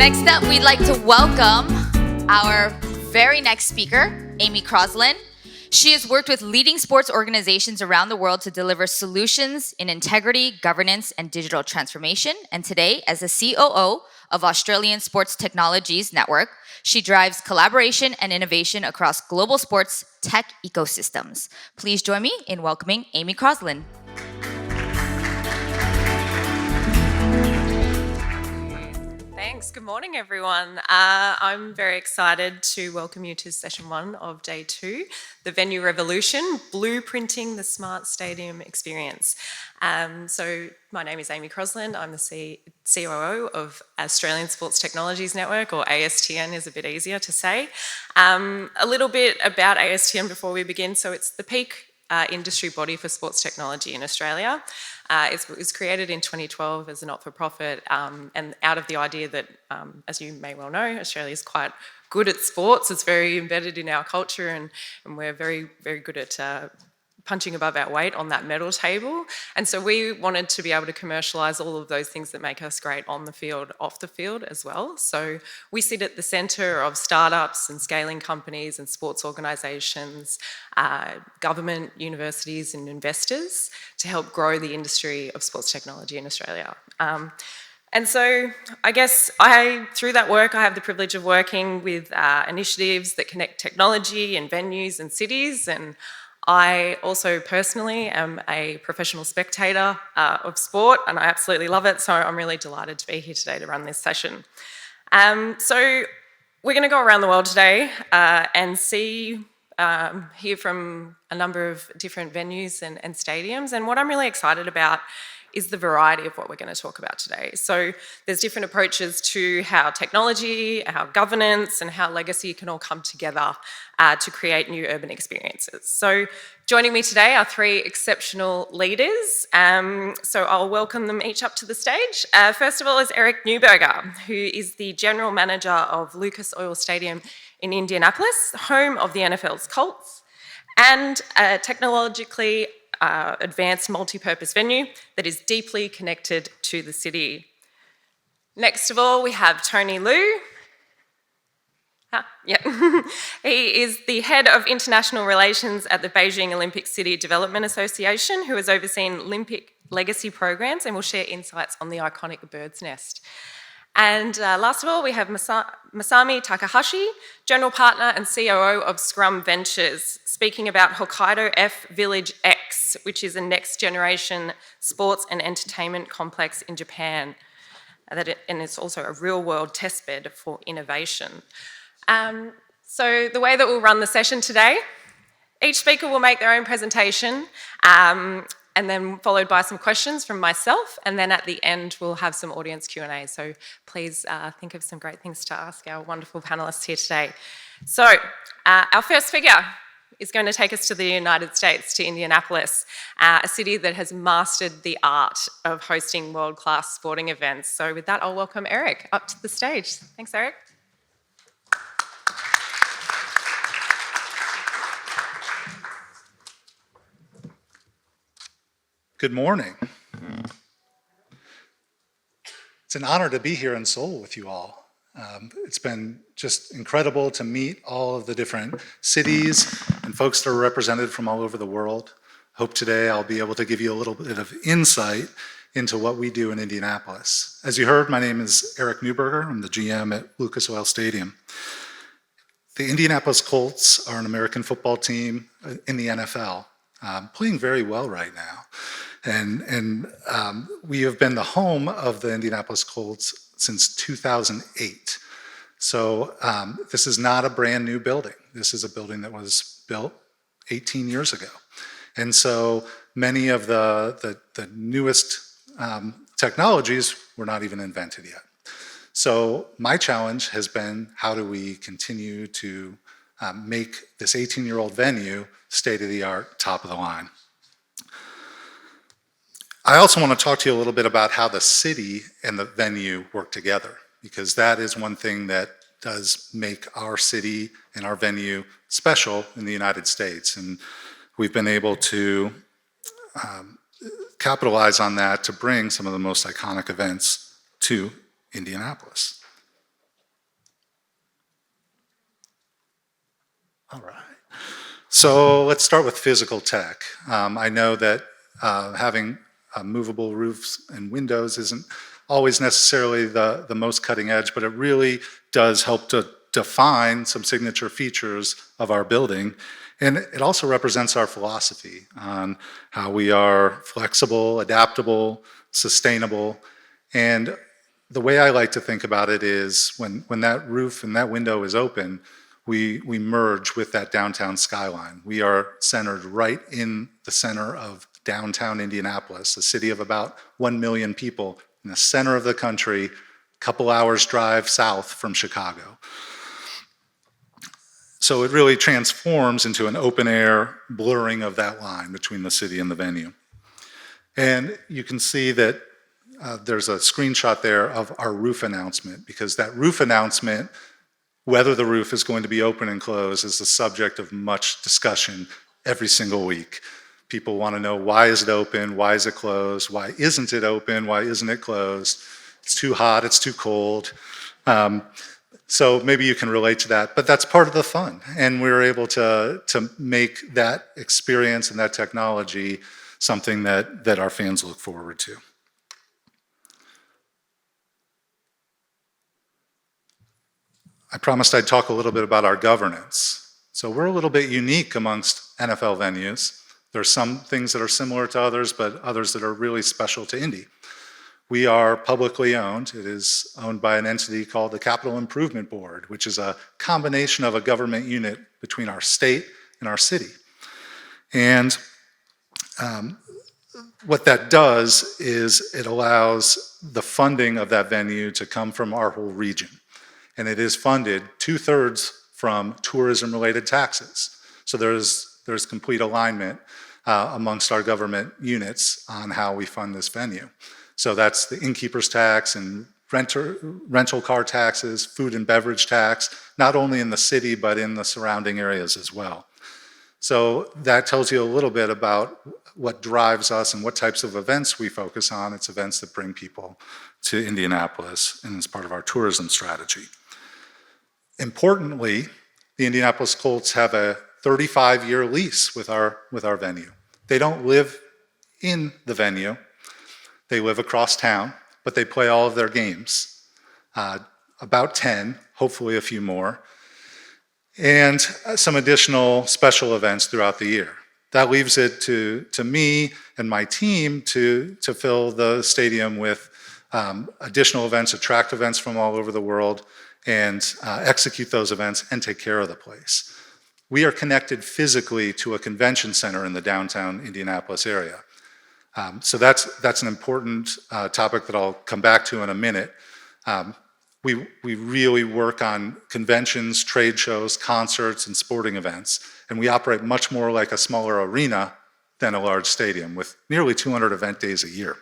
Next up, we'd like to welcome our very next speaker, Amy Crosland. She has worked with leading sports organizations around the world to deliver solutions in integrity, governance, and digital transformation. And today, as the COO of Australian Sports Technologies Network, she drives collaboration and innovation across global sports tech ecosystems. Please join me in welcoming Amy Crosland. Thanks. Good morning, everyone. I'm very excited to welcome you to session 1 of day 2, the Venue Revolution, Blueprinting the Smart Stadium Experience. So my name is Amy Crosland. I'm the COO of Australian Sports Technologies Network, or ASTN is a bit easier to say. A little bit about ASTN before we begin. So it's the peak industry body for sports technology in Australia. It was created in 2012 as a not-for-profit, and out of the idea that, as you may well know, Australia is quite good at sports. It's very embedded in our culture, and we're very, very good at punching above our weight on that medal table. And so we wanted to be able to commercialise all of those things that make us great on the field, off the field as well. So we sit at the centre of startups and scaling companies and sports organisations, government, universities and investors to help grow the industry of sports technology in Australia. And so I guess through that work, I have the privilege of working with initiatives that connect technology and venues and cities, and I also personally am a professional spectator of sport, and I absolutely love it, so I'm really delighted to be here today to run this session. So we're going to go around the world today and hear from a number of different venues and stadiums, and what I'm really excited about is the variety of what we're going to talk about today. So there's different approaches to how technology, how governance, and how legacy can all come together to create new urban experiences. So joining me today are 3 exceptional leaders. So I'll welcome them each up to the stage. First of all is Eric Neuberger, who is the General Manager of Lucas Oil Stadium in Indianapolis, home of the NFL's Colts, and technologically advanced multi-purpose venue that is deeply connected to the city. Next of all, we have Tony Liu. He is the head of international relations at the Beijing Olympic City Development Association, who has overseen Olympic legacy programs and will share insights on the iconic bird's nest. And last of all, we have Masami Takahashi, General Partner and COO of Scrum Ventures, speaking about Hokkaido F Village X, which is a next-generation sports and entertainment complex in Japan. And it's also a real-world testbed for innovation. So the way that we'll run the session today, each speaker will make their own presentation, and then followed by some questions from myself, and then at the end we'll have some audience Q&A. So please think of some great things to ask our wonderful panellists here today. So our first figure is going to take us to the United States, to Indianapolis, a city that has mastered the art of hosting world-class sporting events. So with that, I'll welcome Eric up to the stage. Thanks, Eric. Good morning. It's an honor to be here in Seoul with you all. It's been just incredible to meet all of the different cities and folks that are represented from all over the world. Hope today I'll be able to give you a little bit of insight into what we do in Indianapolis. As you heard, my name is Eric Neuberger. I'm the GM at Lucas Oil Stadium. The Indianapolis Colts are an American football team in the NFL, playing very well right now. And we have been the home of the Indianapolis Colts since 2008. So this is not a brand new building. This is a building that was built 18 years ago. And so many of the newest technologies were not even invented yet. So my challenge has been, how do we continue to make this 18-year-old venue state-of-the-art, top of the line? I also want to talk to you a little bit about how the city and the venue work together, because that is one thing that does make our city and our venue special in the United States. And we've been able to capitalize on that to bring some of the most iconic events to Indianapolis. All right. So let's start with physical tech. I know that having movable roofs and windows isn't always necessarily the most cutting edge, but it really does help to define some signature features of our building. And it also represents our philosophy on how we are flexible, adaptable, sustainable. And the way I like to think about it is when that roof and that window is open, we merge with that downtown skyline. We are centered right in the center of downtown Indianapolis, a city of about 1 million people in the center of the country, a couple hours drive south from Chicago. So it really transforms into an open air blurring of that line between the city and the venue. And you can see that there's a screenshot there of our roof announcement, because that roof announcement, whether the roof is going to be open and closed, is the subject of much discussion every single week. People want to know, why is it open? Why is it closed? Why isn't it open? Why isn't it closed? It's too hot, it's too cold. So maybe you can relate to that, but that's part of the fun. And we're able to make that experience and that technology something that our fans look forward to. I promised I'd talk a little bit about our governance. So we're a little bit unique amongst NFL venues. There's some things that are similar to others, but others that are really special to Indy. We are publicly owned. It is owned by an entity called the Capital Improvement Board, which is a combination of a government unit between our state and our city. And what that does is it allows the funding of that venue to come from our whole region. And it is funded 2/3 from tourism-related taxes. So there's complete alignment amongst our government units on how we fund this venue. So that's the innkeeper's tax and rental car taxes, food and beverage tax, not only in the city, but in the surrounding areas as well. So that tells you a little bit about what drives us and what types of events we focus on. It's events that bring people to Indianapolis, and it's part of our tourism strategy. Importantly, the Indianapolis Colts have a 35-year lease with our venue. They don't live in the venue. They live across town, but they play all of their games, about 10, hopefully a few more, and some additional special events throughout the year. That leaves it to me and my team to fill the stadium with additional events, attract events from all over the world, and execute those events and take care of the place. We are connected physically to a convention center in the downtown Indianapolis area. So that's an important topic that I'll come back to in a minute. We really work on conventions, trade shows, concerts, and sporting events, and we operate much more like a smaller arena than a large stadium with nearly 200 event days a year.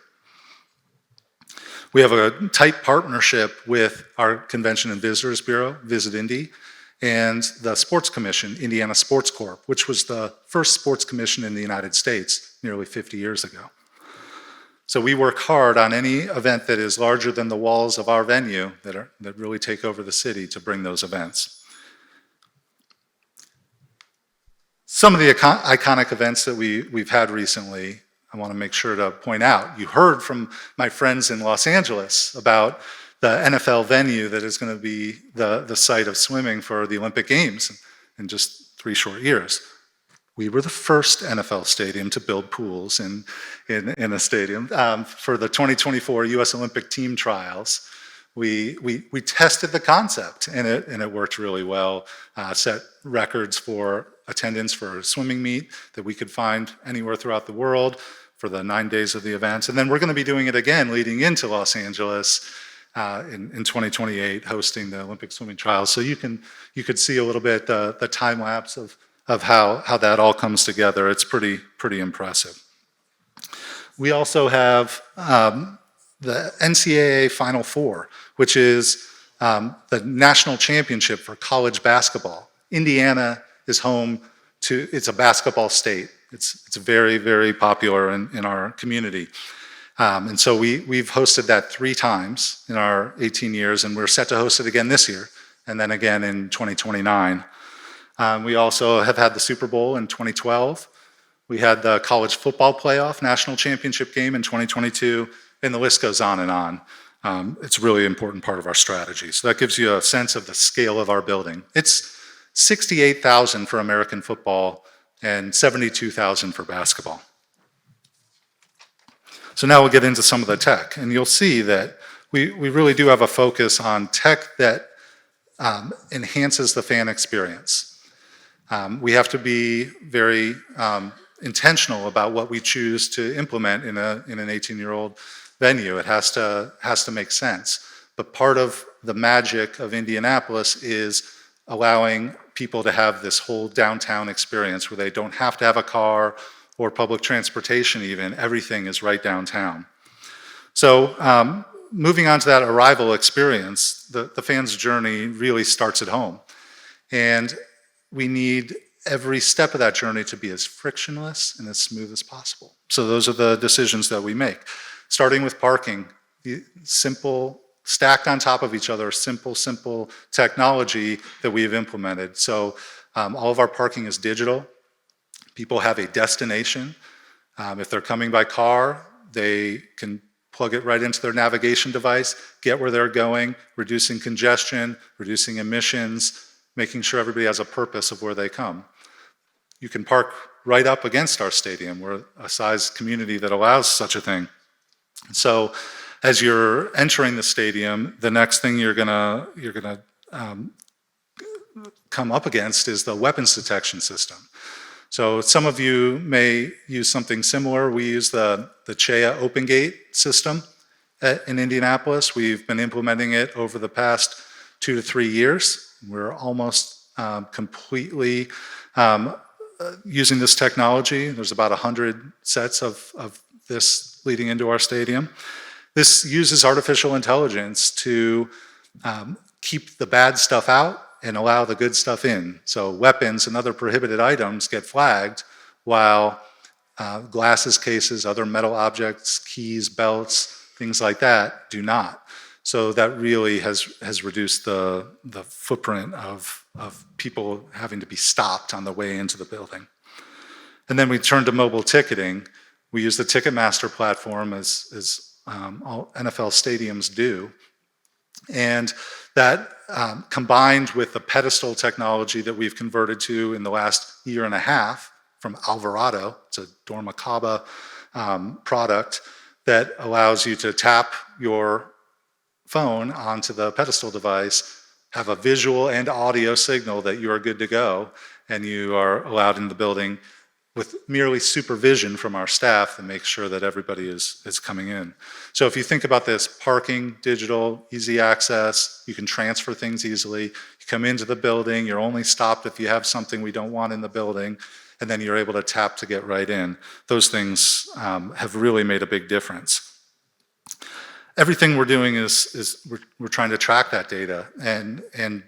We have a tight partnership with our Convention and Visitors Bureau, Visit Indy, and the Sports Commission, Indiana Sports Corp, which was the first sports commission in the United States nearly 50 years ago. So we work hard on any event that is larger than the walls of our venue that really take over the city to bring those events. Some of the iconic events that we've had recently, I want to make sure to point out. You heard from my friends in Los Angeles about the NFL venue that is going to be the site of swimming for the Olympic Games in just 3 short years. We were the first NFL stadium to build pools in a stadium. For the 2024 U.S. Olympic team trials, we tested the concept, and it worked really well. Set records for attendance for a swimming meet that we could find anywhere throughout the world for the 9 days of the events. And then we're going to be doing it again leading into Los Angeles in 2028, hosting the Olympic swimming trials. So you could see a little bit the time lapse of how that all comes together. It's pretty impressive. We also have the NCAA Final Four, which is the national championship for college basketball. Indiana is home to, it's a basketball state. It's very, very popular in our community. And so we've hosted that 3 times in our 18 years, and we're set to host it again this year, and then again in 2029. We also have had the Super Bowl in 2012. We had the college football playoff national championship game in 2022, and the list goes on and on. It's a really important part of our strategy. So that gives you a sense of the scale of our building. It's 68,000 for American football and 72,000 for basketball. So now we'll get into some of the tech, and you'll see that we really do have a focus on tech that enhances the fan experience. We have to be very intentional about what we choose to implement in an 18-year-old venue. It has to make sense. But part of the magic of Indianapolis is allowing people to have this whole downtown experience where they don't have to have a car or public transportation even. Everything is right downtown. So moving on to that arrival experience, the fan's journey really starts at home. And we need every step of that journey to be as frictionless and as smooth as possible. So those are the decisions that we make. Starting with parking, the simple, stacked on top of each other, simple technology that we've implemented. So all of our parking is digital. People have a destination. If they're coming by car, they can plug it right into their navigation device, get where they're going, reducing congestion, reducing emissions, making sure everybody has a purpose of where they come. You can park right up against our stadium. We're a size community that allows such a thing. So as you're entering the stadium, the next thing you're gonna come up against is the weapons detection system. So some of you may use something similar. We use the CHEA Open Gate system in Indianapolis. We've been implementing it over the past 2 to 3 years. We're almost completely using this technology. There's about 100 sets of this leading into our stadium. This uses artificial intelligence to keep the bad stuff out and allow the good stuff in. So weapons and other prohibited items get flagged while glasses cases, other metal objects, keys, belts, things like that do not. So that really has reduced the footprint of people having to be stopped on the way into the building. And then we turn to mobile ticketing. We use the Ticketmaster platform as all NFL stadiums do. And that combined with the pedestal technology that we've converted to in the last year and a half from Alvarado, it's a Dormicaba product that allows you to tap your phone onto the pedestal device, have a visual and audio signal that you are good to go, and you are allowed in the building with merely supervision from our staff to make sure that everybody is coming in. So if you think about this, parking, digital, easy access, you can transfer things easily. You come into the building, you're only stopped if you have something we don't want in the building, and then you're able to tap to get right in. Those things have really made a big difference. Everything we're doing is we're trying to track that data, and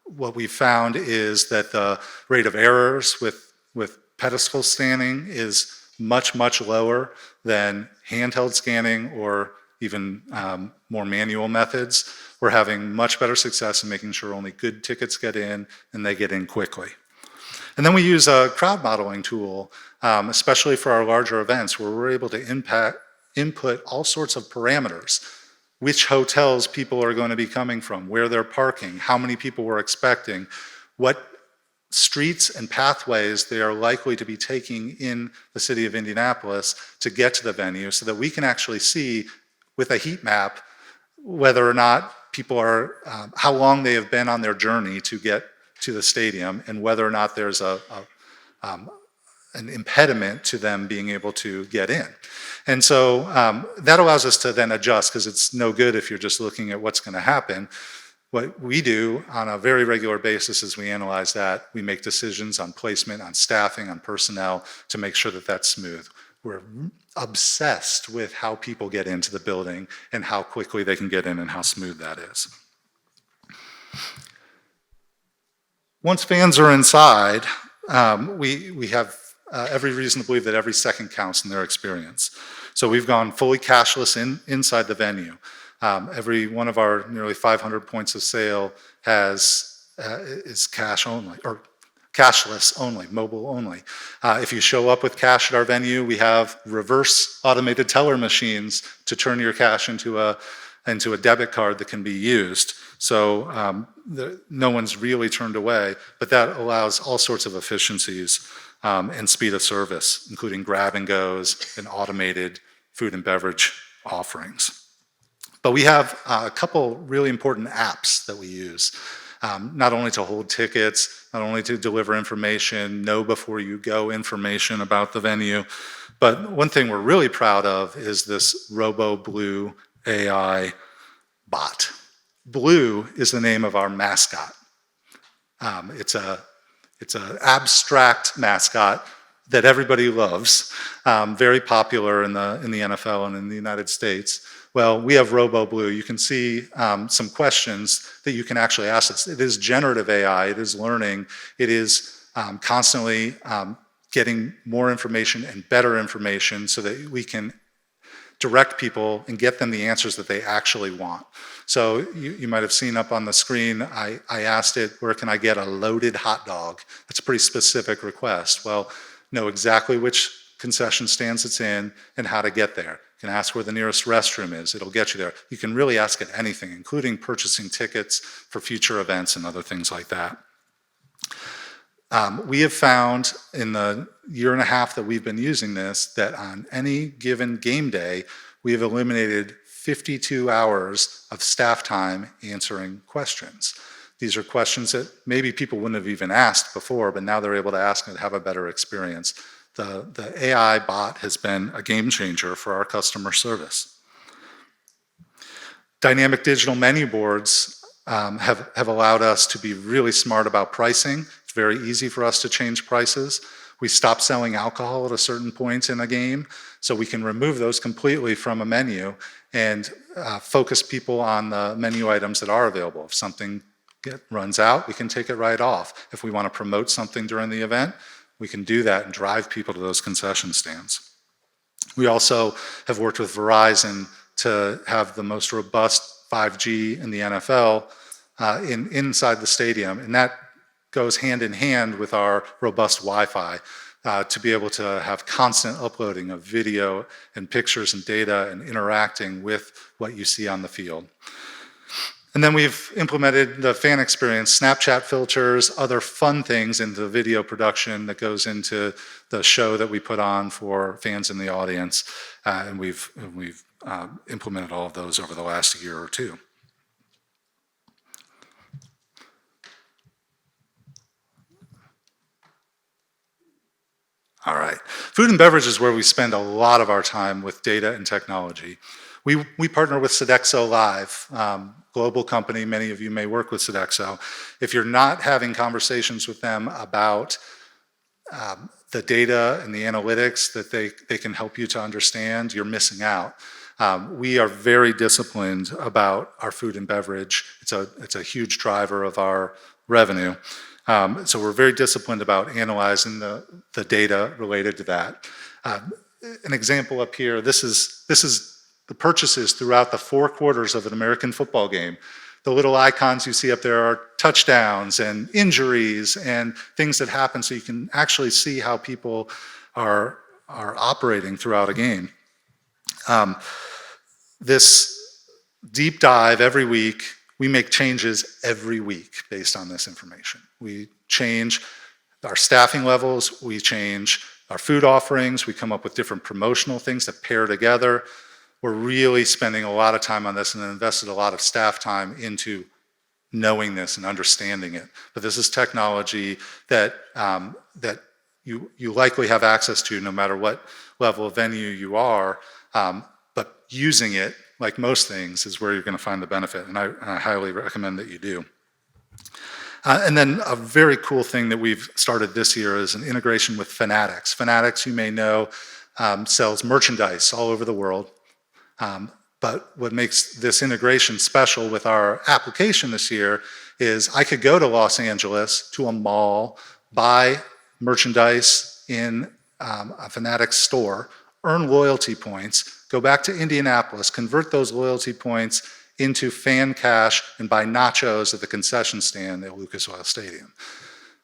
what we've found is that the rate of errors with pedestal scanning is much lower than handheld scanning or even more manual methods. We're having much better success in making sure only good tickets get in and they get in quickly. And then we use a crowd modeling tool, especially for our larger events, where we're able to input all sorts of parameters. Which hotels people are going to be coming from, where they're parking, how many people we're expecting, what streets and pathways they are likely to be taking in the city of Indianapolis to get to the venue, so that we can actually see with a heat map whether or not people are, how long they have been on their journey to get to the stadium, and whether or not there's an impediment to them being able to get in. And so that allows us to then adjust, because it's no good if you're just looking at what's going to happen. What we do on a very regular basis is we analyze that. We make decisions on placement, on staffing, on personnel to make sure that that's smooth. We're obsessed with how people get into the building and how quickly they can get in and how smooth that is. Once fans are inside, we have every reason to believe that every second counts in their experience. So we've gone fully cashless inside the venue. Every one of our nearly 500 points of sale has is cash only, or cashless only, mobile only. If you show up with cash at our venue, we have reverse automated teller machines to turn your cash into a debit card that can be used. So no one's really turned away, but that allows all sorts of efficiencies and speed of service, including grab and goes and automated food and beverage offerings. But we have a couple really important apps that we use, not only to hold tickets, not only to deliver information, know before you go information about the venue, but one thing we're really proud of is this RoboBlue AI bot. Blue is the name of our mascot. It's an abstract mascot that everybody loves, very popular in the NFL and in the United States. Well, we have RoboBlue. You can see some questions that you can actually ask us. It is generative AI. It is learning. It is constantly getting more information and better information so that we can direct people and get them the answers that they actually want. So you might have seen up on the screen, I asked it, where can I get a loaded hot dog? That's a pretty specific request. Well, know exactly which concession stands it's in and how to get there. You can ask where the nearest restroom is. It'll get you there. You can really ask it anything, including purchasing tickets for future events and other things like that. We have found in the year and a half that we've been using this that on any given game day, we have eliminated 52 hours of staff time answering questions. These are questions that maybe people wouldn't have even asked before, but now they're able to ask and have a better experience. The AI bot has been a game changer for our customer service. Dynamic digital menu boards have allowed us to be really smart about pricing. It's very easy for us to change prices. We stop selling alcohol at a certain point in a game, so we can remove those completely from a menu and focus people on the menu items that are available. If something runs out, we can take it right off. If we want to promote something during the event, we can do that and drive people to those concession stands. We also have worked with Verizon to have the most robust 5G in the NFL inside the stadium, and that goes hand in hand with our robust Wi-Fi to be able to have constant uploading of video and pictures and data and interacting with what you see on the field. And then we've implemented the fan experience, Snapchat filters, other fun things into video production that goes into the show that we put on for fans in the audience. And we've implemented all of those over the last year or two. All right. Food and beverage is where we spend a lot of our time with data and technology. We partner with Sodexo Live, global company. Many of you may work with Sodexo. If you're not having conversations with them about the data and the analytics that they can help you to understand, you're missing out. We are very disciplined about our food and beverage. It's a huge driver of our revenue. So we're very disciplined about analyzing the data related to that. An example up here, this is the purchases throughout the 4 quarters of an American football game. The little icons you see up there are touchdowns and injuries and things that happen, so you can actually see how people are operating throughout a game. This deep dive every week, we make changes every week based on this information. We change our staffing levels, we change our food offerings, we come up with different promotional things that pair together. We're really spending a lot of time on this and invested a lot of staff time into knowing this and understanding it. But this is technology that you likely have access to no matter what level of venue you are, but using it, like most things, is where you're going to find the benefit, and I highly recommend that you do. And then a very cool thing that we've started this year is an integration with Fanatics. Fanatics, you may know, sells merchandise all over the world. But what makes this integration special with our application this year is I could go to Los Angeles to a mall, buy merchandise in a Fanatics store, earn loyalty points, go back to Indianapolis, convert those loyalty points into fan cash and buy nachos at the concession stand at Lucas Oil Stadium.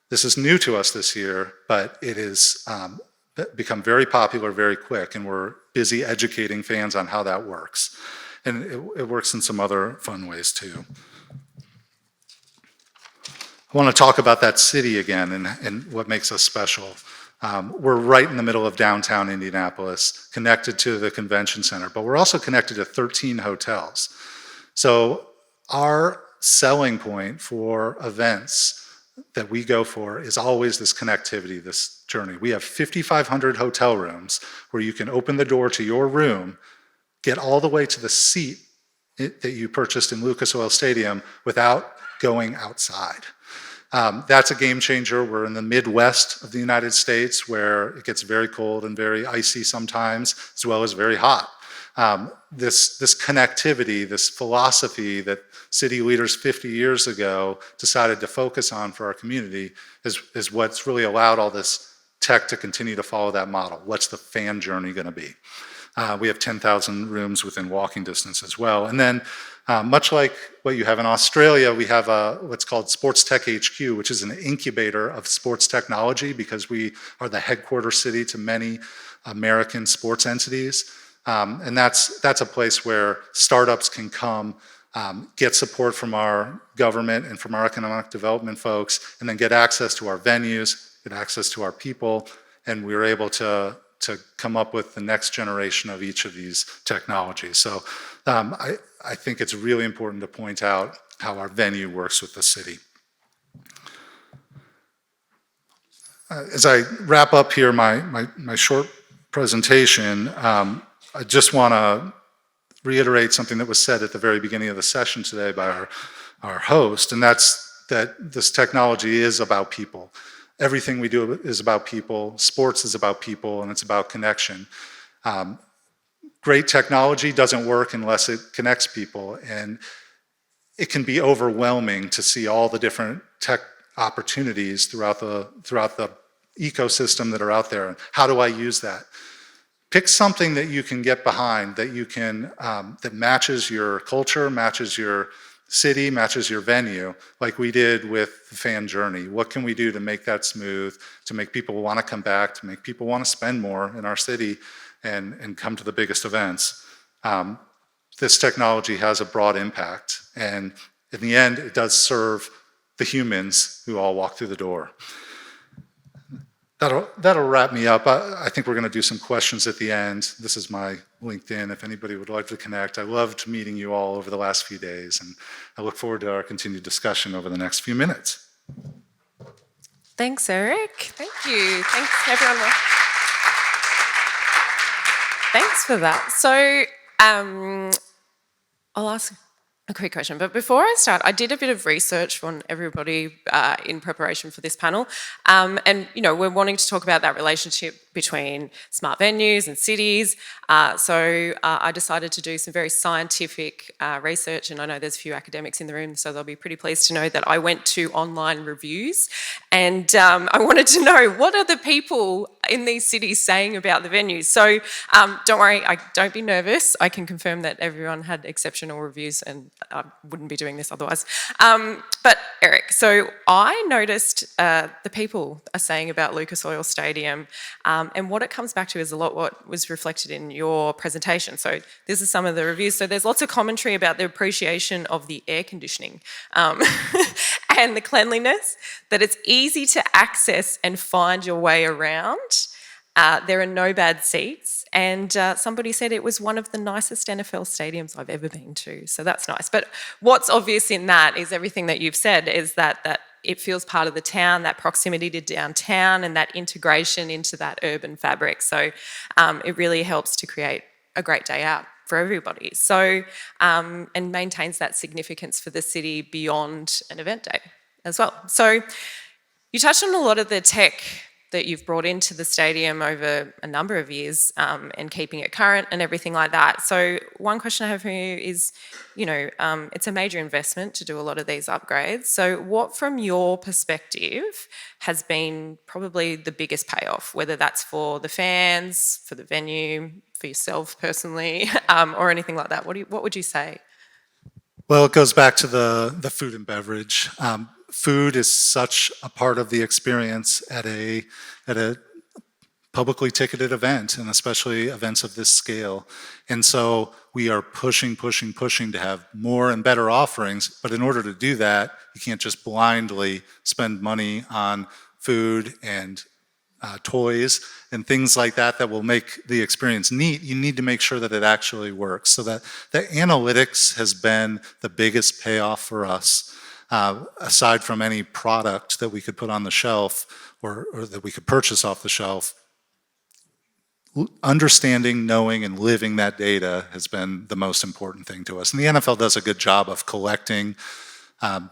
This is new to us this year, but it has become very popular very quick, and we're busy educating fans on how that works. And it works in some other fun ways too. I want to talk about that city again and what makes us special. We're right in the middle of downtown Indianapolis, connected to the convention center, but we're also connected to 13 hotels. So our selling point for events that we go for is always this connectivity, this journey. We have 5,500 hotel rooms where you can open the door to your room, get all the way to the seat that you purchased in Lucas Oil Stadium without going outside. That's a game changer. We're in the Midwest of the United States, where it gets very cold and very icy sometimes, as well as very hot. This connectivity, this philosophy that city leaders 50 years ago decided to focus on for our community is what's really allowed all this tech to continue to follow that model. What's the fan journey going to be? We have 10,000 rooms within walking distance as well. And then much like what you have in Australia, we have what's called Sports Tech HQ, which is an incubator of sports technology, because we are the headquarters city to many American sports entities. And that's a place where startups can come, get support from our government and from our economic development folks, and then get access to our venues, get access to our people, and we were able to come up with the next generation of each of these technologies. So I think it's really important to point out how our venue works with the city. As I wrap up here my short presentation, I just want to reiterate something that was said at the very beginning of the session today by our host, and that's that this technology is about people. Everything we do is about people. Sports is about people, and it's about connection. Great technology doesn't work unless it connects people, and it can be overwhelming to see all the different tech opportunities throughout the ecosystem that are out there. How do I use that? Pick something that you can get behind, that you can that matches your culture, matches your city, matches your venue, like we did with the fan journey. What can we do to make that smooth, to make people want to come back, to make people want to spend more in our city and come to the biggest events? This technology has a broad impact, and in the end, it does serve the humans who all walk through the door. That'll wrap me up. I think we're going to do some questions at the end. This is my LinkedIn, if anybody would like to connect. I loved meeting you all over the last few days, and I look forward to our continued discussion over the next few minutes. Thanks, Eric. Thank you. Thanks, everyone. Thanks for that. So I'll ask a quick question, but before I start, I did a bit of research on everybody in preparation for this panel, and we're wanting to talk about that relationship between smart venues and cities. So I decided to do some very scientific research, and I know there's a few academics in the room, so they'll be pretty pleased to know that I went to online reviews, and I wanted to know, what are the people in these cities saying about the venues? So don't worry, don't be nervous. I can confirm that everyone had exceptional reviews, and I wouldn't be doing this otherwise. But Eric, so I noticed the people are saying about Lucas Oil Stadium, and what it comes back to is a lot what was reflected in your presentation. So this is some of the reviews. So there's lots of commentary about the appreciation of the air conditioning and the cleanliness, that it's easy to access and find your way around. There are no bad seats, and somebody said it was one of the nicest NFL stadiums I've ever been to, so that's nice. But what's obvious in that is everything that you've said, is that it feels part of the town, that proximity to downtown and that integration into that urban fabric. So it really helps to create a great day out for everybody. So, and maintains that significance for the city beyond an event day as well. So you touched on a lot of the tech that you've brought into the stadium over a number of years, and keeping it current and everything like that. So one question I have for you is, it's a major investment to do a lot of these upgrades. So what, from your perspective, has been probably the biggest payoff, whether that's for the fans, for the venue, for yourself personally, or anything like that? What would you say? Well, it goes back to the food and beverage. Food is such a part of the experience at a publicly ticketed event, and especially events of this scale. And so we are pushing, pushing, pushing to have more and better offerings. But in order to do that, you can't just blindly spend money on food and toys and things like that that will make the experience neat. You need to make sure that it actually works. So that analytics has been the biggest payoff for us, aside from any product that we could put on the shelf or that we could purchase off the shelf. Understanding, knowing, and living that data has been the most important thing to us. And the NFL does a good job of collecting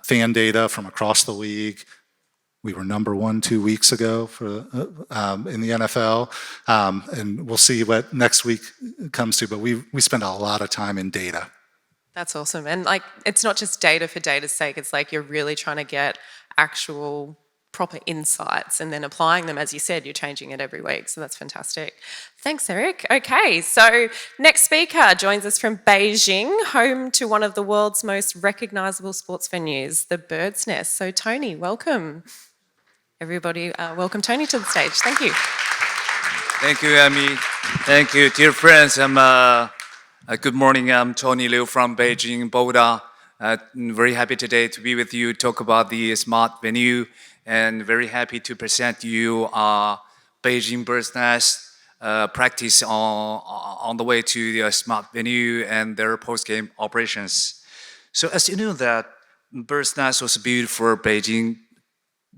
fan data from across the league. We were number 1 2 weeks ago for in the NFL, and we'll see what next week comes to. But we spend a lot of time in data. That's awesome. And like, it's not just data for data's sake. It's like you're really trying to get actual proper insights and then applying them. As you said, you're changing it every week. So that's fantastic. Thanks, Eric. Okay, so next speaker joins us from Beijing, home to one of the world's most recognisable sports venues, the Bird's Nest. So Tony, welcome. Everybody, welcome Tony to the stage. Thank you. Thank you, Amy. Thank you, dear friends. Good morning. I'm Tony Liu from Beijing, Boda. I'm very happy today to be with you, talk about the smart venue, and very happy to present you Beijing Bird's Nest practice on the way to the smart venue and their post-game operations. So as you know that Bird's Nest was built for Beijing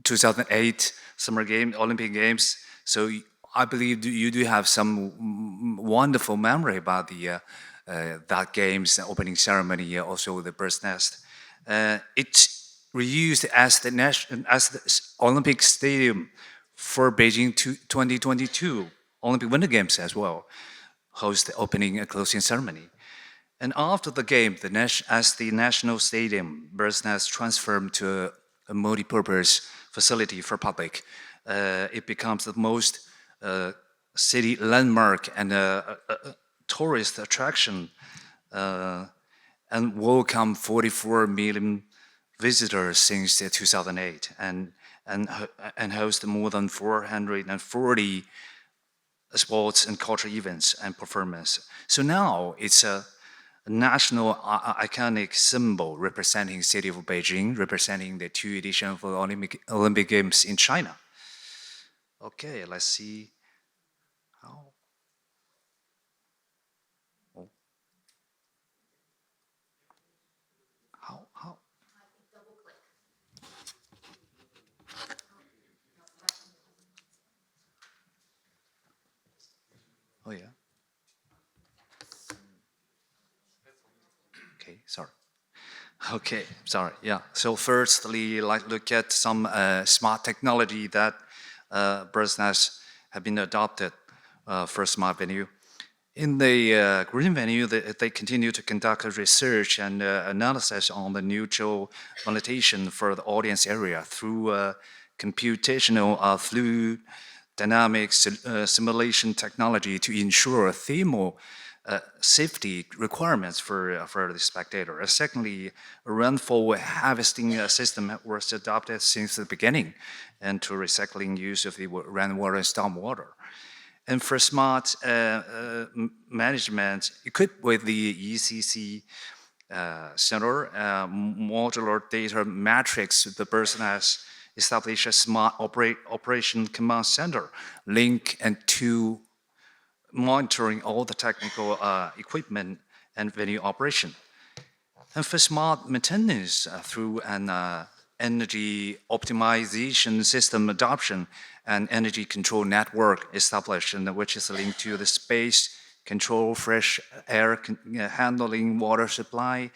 2008 Summer Games, Olympic Games. So I believe you do have some wonderful memory about the that game's opening ceremony, also the Bird's Nest. It's reused as the Olympic Stadium for Beijing 2022 Olympic Winter Games as well, host the opening and closing ceremony. And after the game, as the national stadium, Bird's Nest transformed to a multi-purpose facility for public. It becomes the most city landmark and tourist attraction, and welcome 44 million visitors since 2008, and host more than 440 sports and cultural events and performance. So now it's a national iconic symbol representing the city of Beijing, representing the 2 editions of the Olympic Games in China. Okay, let's see how. How? Oh yeah. Okay, sorry. Okay, sorry. Yeah. So firstly, like look at some smart technology that Bird's Nest have been adopted for smart venue. In the green venue, they continue to conduct research and analysis on the neutral validation for the audience area through computational fluid dynamics simulation technology to ensure thermal safety requirements for the spectator. And secondly, a rainfall harvesting system was adopted since the beginning, and to recycling use of the rainwater and stormwater. And for smart management, equipped with the ECC Center modular data matrix, the Bird's Nest established a smart operation command center link and to monitoring all the technical equipment and venue operation. And for smart maintenance through an energy optimization system adoption and energy control network established, and which is linked to the space control, fresh air handling, water supply,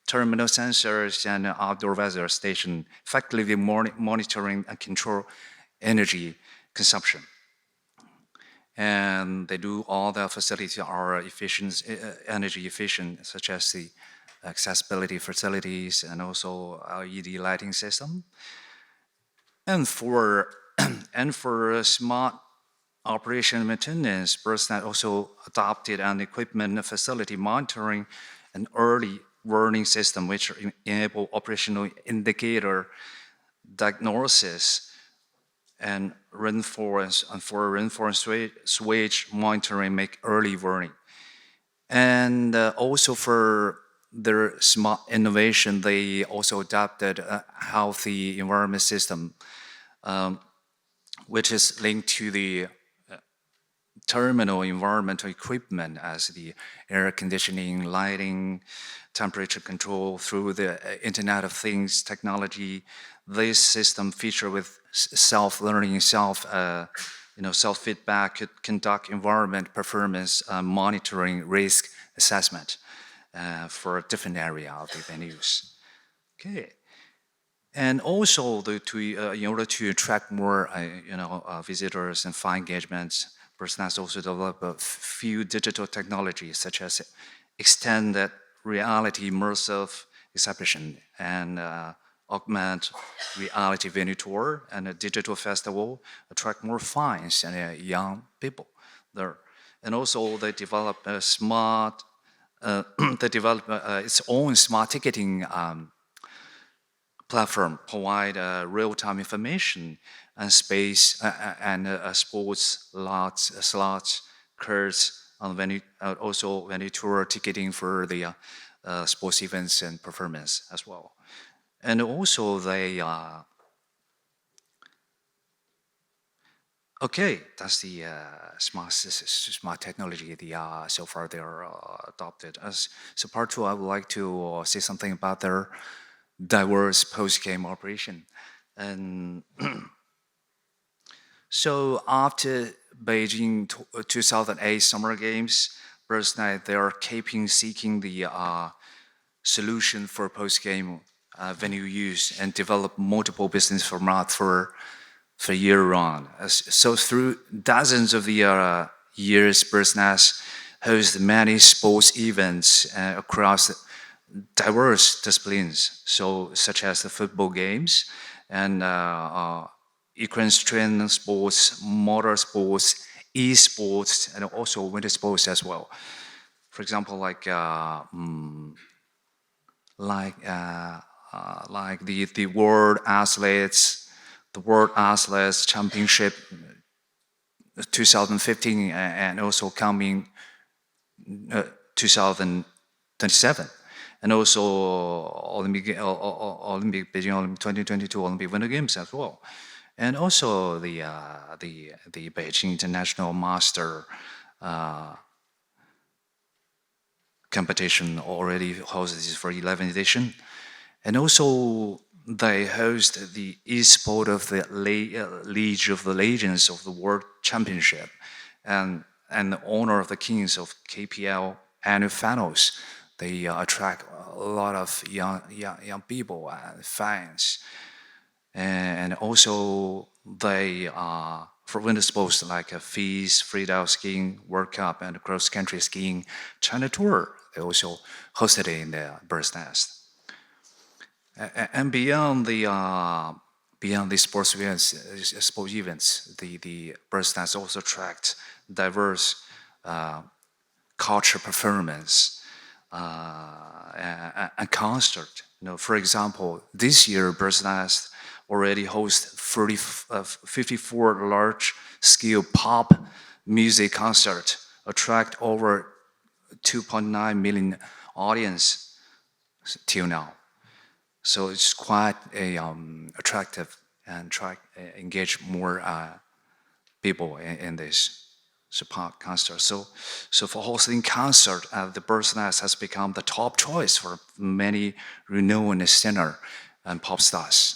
terminal sensors, and outdoor weather station, effectively monitoring and control energy consumption. And they do all the facilities are efficient, energy efficient, such as the accessibility facilities and also LED lighting system. And for smart operation maintenance, Bird's Nest also adopted an equipment facility monitoring and early warning system which enable operational indicator diagnosis and for reinforced switch monitoring, make early warning. And also for their smart innovation, they also adopted a healthy environment system, which is linked to the terminal environmental equipment as the air conditioning, lighting, temperature control through the Internet of Things technology. This system feature with self-learning, self-feedback, could conduct environment performance monitoring, risk assessment for a different area of the venues. Okay. And also, in order to attract more, visitors and find engagements, Person has also developed a few digital technologies such as extended reality immersive exhibition and augmented reality venue tour and a digital festival attract more fans and young people there. And also, they developed a smart, its own smart ticketing platform, provide real-time information and space and sports slots, curves on venue, also venue tour ticketing for the sports events and performance as well. And also they, okay, that's the smart technology. So far they are adopted. So part two, I would like to say something about their diverse post-game operation. And so after Beijing 2008 Summer Games, Night, they are keeping seeking the solution for post-game venue use and develop multiple business formats for year-round. So through dozens of the years, Bird's hosts many sports events across diverse disciplines, so such as the football games and equestrian sports, motor sports, e-sports, and also winter sports as well. For example, like the World Athletes Championship 2015, and also coming 2027. And also Beijing Olympic 2022 Olympic Winter Games as well, and also the Beijing International Master competition already hosted for 11th edition, and also they host the e-sport of the League of the Legends of the World Championship, and the honor of the Kings of KPL annual finals. They attract a lot of young people and fans, and also they for winter sports like FIS, freestyle skiing, World Cup, and cross country skiing China Tour. They also hosted it in the Bird's Nest. And beyond the sports events, the Bird's Nest also attract diverse culture performance and concert. For example, this year Bird's Nest already hosts 54 large-scale pop music concert, attract over 2.9 million audience till now. So it's quite attractive and engage more people in this support concert. So for hosting concert, the Bird's Nest has become the top choice for many renowned singer and pop stars.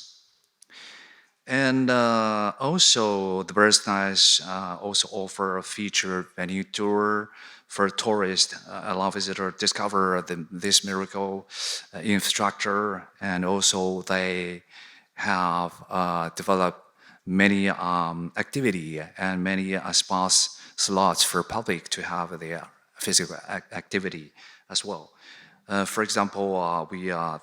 And also, the Bird's Nest also offer a featured venue tour for tourists, allow visitors discover this miracle infrastructure, and also they have developed many activity and many sports slots for public to have their physical activity as well. For example,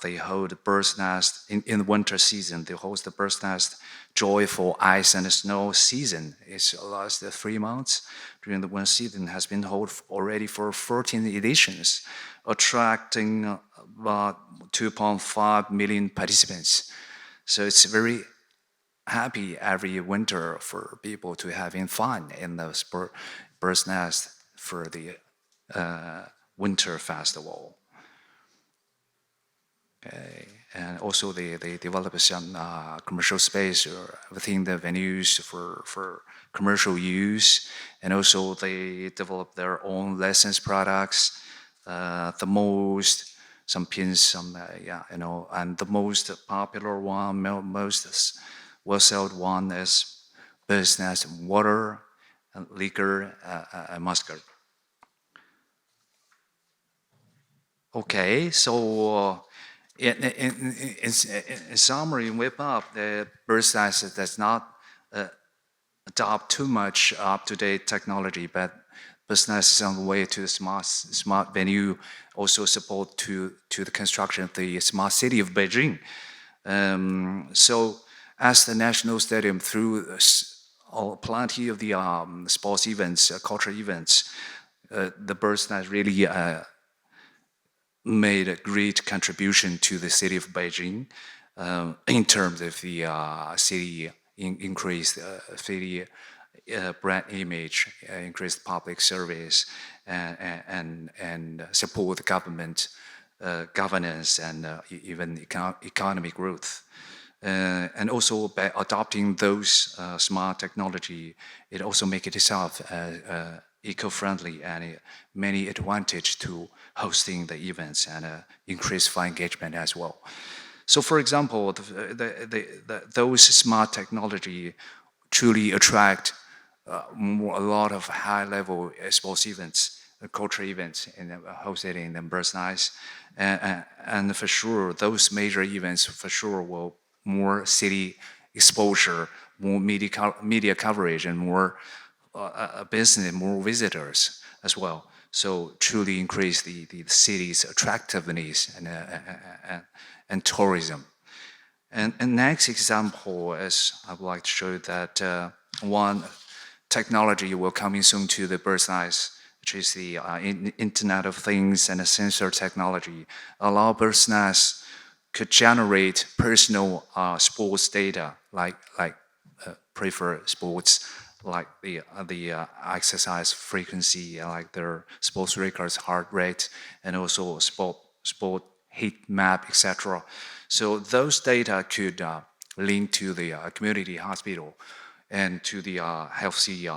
they hold Bird's Nest in the winter season. They host the Bird's Nest Joyful Ice and Snow season. It's lasts 3 months during the winter season. Has been held already for 14 editions, attracting about 2.5 million participants. So it's very happy every winter for people to having fun in the Bird's Nest for the winter festival. Okay. And also they develop some commercial space within the venues for commercial use, and also they develop their own lessons products. The most some pins, some and the most popular one, most well-sold one is business water, and liquor, and mustard. Okay, so in summary, in Whip Up, the Bird Nest does not adopt too much up-to-date technology, but business is on the way to the smart venue, also support to the construction of the smart city of Beijing. So as the national stadium through plenty of the sports events, cultural events, the Bird Nest really made a great contribution to the city of Beijing in terms of the city increased city brand image, increased public service, and support the government governance and even economic growth. And also by adopting those smart technology, it also make it itself eco-friendly and many advantage to hosting the events and increase fan engagement as well. So, for example, those smart technology truly attract a lot of high-level sports events, cultural events, hosted in the Bird Nest, and for sure, those major events for sure will more city exposure, more media coverage, and more business, more visitors as well. So truly increase the city's attractiveness and tourism. And next example is I would like to show that one technology will coming soon to the Bird Nest, which is the Internet of Things and the sensor technology. Allow Bird Nest could generate personal sports data like prefer sports, like the exercise frequency, like their sports records, heart rate, and also sport heat map, etc. So those data could link to the community hospital and to the healthy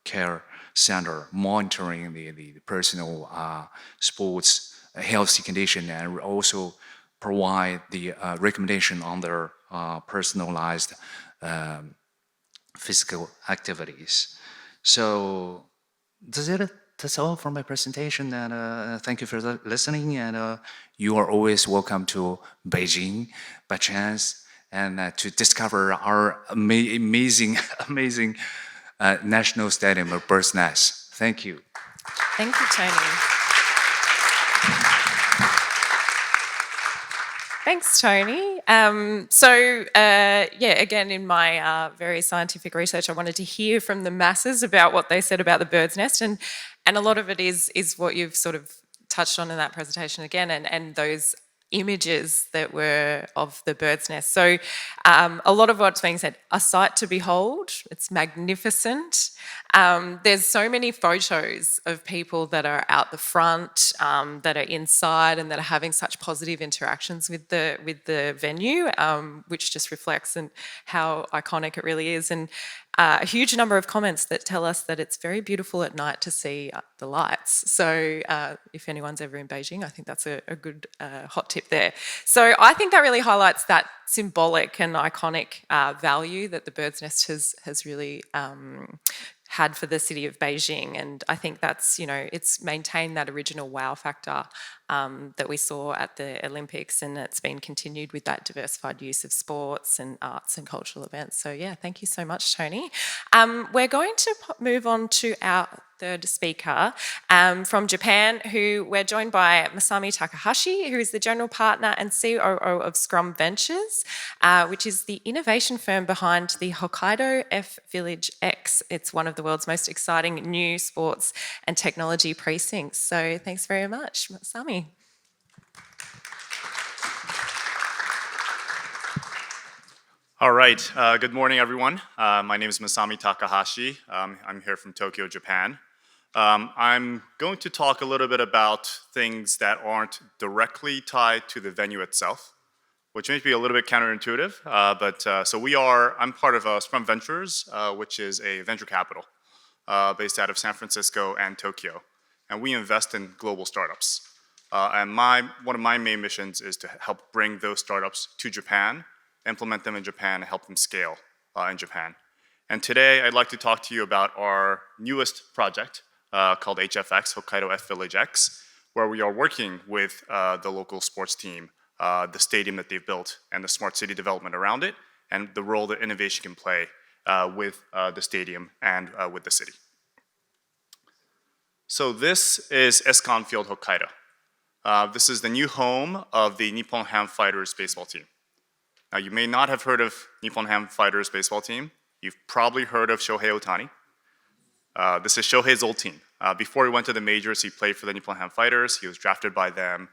care center, monitoring the personal sports healthy condition, and also provide the recommendation on their personalized physical activities. So that's all for my presentation, and thank you for listening, and you are always welcome to Beijing by chance, and to discover our amazing national stadium of Bird Nest. Thank you. Thank you, Tony. Thanks, Tony. Again, in my very scientific research, I wanted to hear from the masses about what they said about the Bird's Nest, and a lot of it is what you've sort of touched on in that presentation again, and those images that were of the Bird's Nest. So a lot of what's being said, a sight to behold, it's magnificent. There's so many photos of people that are out the front, that are inside, and that are having such positive interactions with the venue, which just reflects how iconic it really is. And a huge number of comments that tell us that it's very beautiful at night to see the lights. So if anyone's ever in Beijing, I think that's a good hot tip there. So I think that really highlights that symbolic and iconic value that the Bird's Nest has really had for the city of Beijing. And I think that's, it's maintained that original wow factor that we saw at the Olympics, and it's been continued with that diversified use of sports and arts and cultural events. So yeah, thank you so much, Tony. We're going to move on to our third speaker, from Japan, who we're joined by Masami Takahashi, who is the general partner and COO of Scrum Ventures, which is the innovation firm behind the Hokkaido F Village X. It's one of the world's most exciting new sports and technology precincts. So thanks very much, Masami. All right, good morning, everyone. My name is Masami Takahashi. I'm here from Tokyo, Japan. I'm going to talk a little bit about things that aren't directly tied to the venue itself, which may be a little bit counterintuitive, I'm part of Scrum Ventures, which is a venture capital based out of San Francisco and Tokyo. And we invest in global startups. One of my main missions is to help bring those startups to Japan, implement them in Japan, and help them scale in Japan. And today, I'd like to talk to you about our newest project called HFX, Hokkaido F Village X, where we are working with the local sports team, the stadium that they've built, and the smart city development around it, and the role that innovation can play with the stadium and with the city. So this is Escon Field Hokkaido. This is the new home of the Nippon Ham Fighters baseball team. Now, you may not have heard of Nippon Ham Fighters baseball team. You've probably heard of Shohei Ohtani. This is Shohei's old team. Before he went to the majors, he played for the Nippon Ham Fighters. He was drafted by them.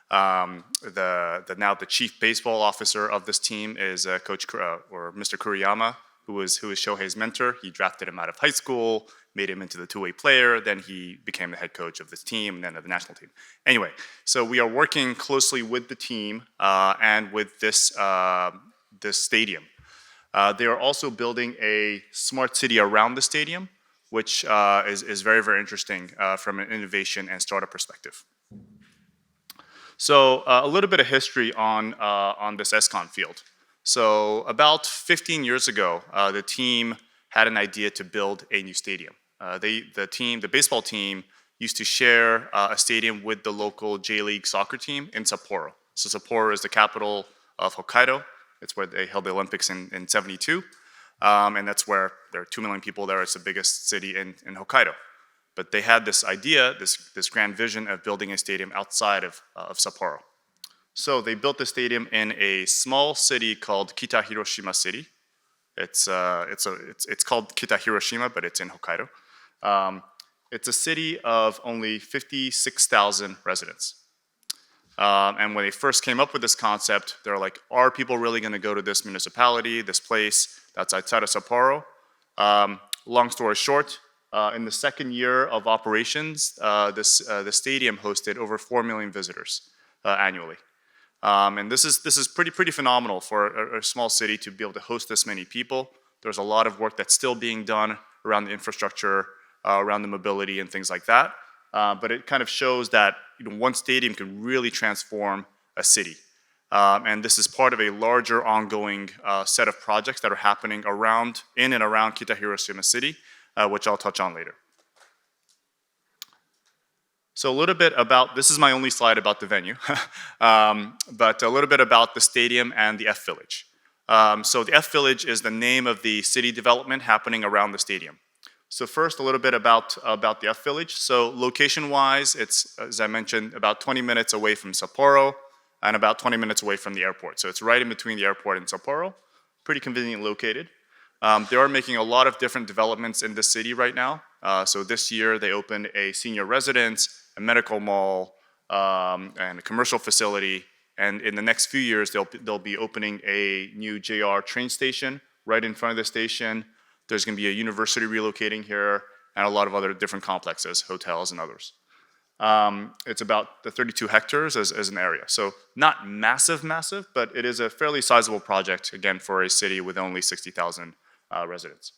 Now the chief baseball officer of this team is Mr. Kuriyama, who was Shohei's mentor. He drafted him out of high school, made him into the two-way player. Then he became the head coach of this team and then of the national team. Anyway, so we are working closely with the team and with this stadium. They are also building a smart city around the stadium, which is very, very interesting from an innovation and startup perspective. So a little bit of history on this Escon field. So about 15 years ago, the team had an idea to build a new stadium. The baseball team used to share a stadium with the local J-League soccer team in Sapporo. So Sapporo is the capital of Hokkaido. It's where they held the Olympics in '72. And that's where there are 2 million people there. It's the biggest city in Hokkaido. But they had this idea, this grand vision of building a stadium outside of Sapporo. So they built the stadium in a small city called Kita Hiroshima City. It's called Kita Hiroshima, but it's in Hokkaido. It's a city of only 56,000 residents. And when they first came up with this concept, they were like, are people really going to go to this municipality, this place that's outside of Sapporo? Long story short, in the second year of operations, the stadium hosted over 4 million visitors annually. And this is pretty phenomenal for a small city to be able to host this many people. There's a lot of work that's still being done around the infrastructure, around the mobility and things like that. But it kind of shows that one stadium can really transform a city. And this is part of a larger ongoing set of projects that are happening in and around Kita Hiroshima City, which I'll touch on later. So a little bit about, this is my only slide about the venue, but a little bit about the stadium and the F Village. So the F Village is the name of the city development happening around the stadium. So first, a little bit about the F Village. So location-wise, it's, as I mentioned, about 20 minutes away from Sapporo and about 20 minutes away from the airport. So it's right in between the airport and Sapporo, pretty conveniently located. They are making a lot of different developments in the city right now. So this year, they opened a senior residence, a medical mall, and a commercial facility. And in the next few years, they'll be opening a new JR train station right in front of the station. There's going to be a university relocating here and a lot of other different complexes, hotels and others. It's about the 32 hectares as an area. So not massive, but it is a fairly sizable project, again, for a city with only 60,000 residents.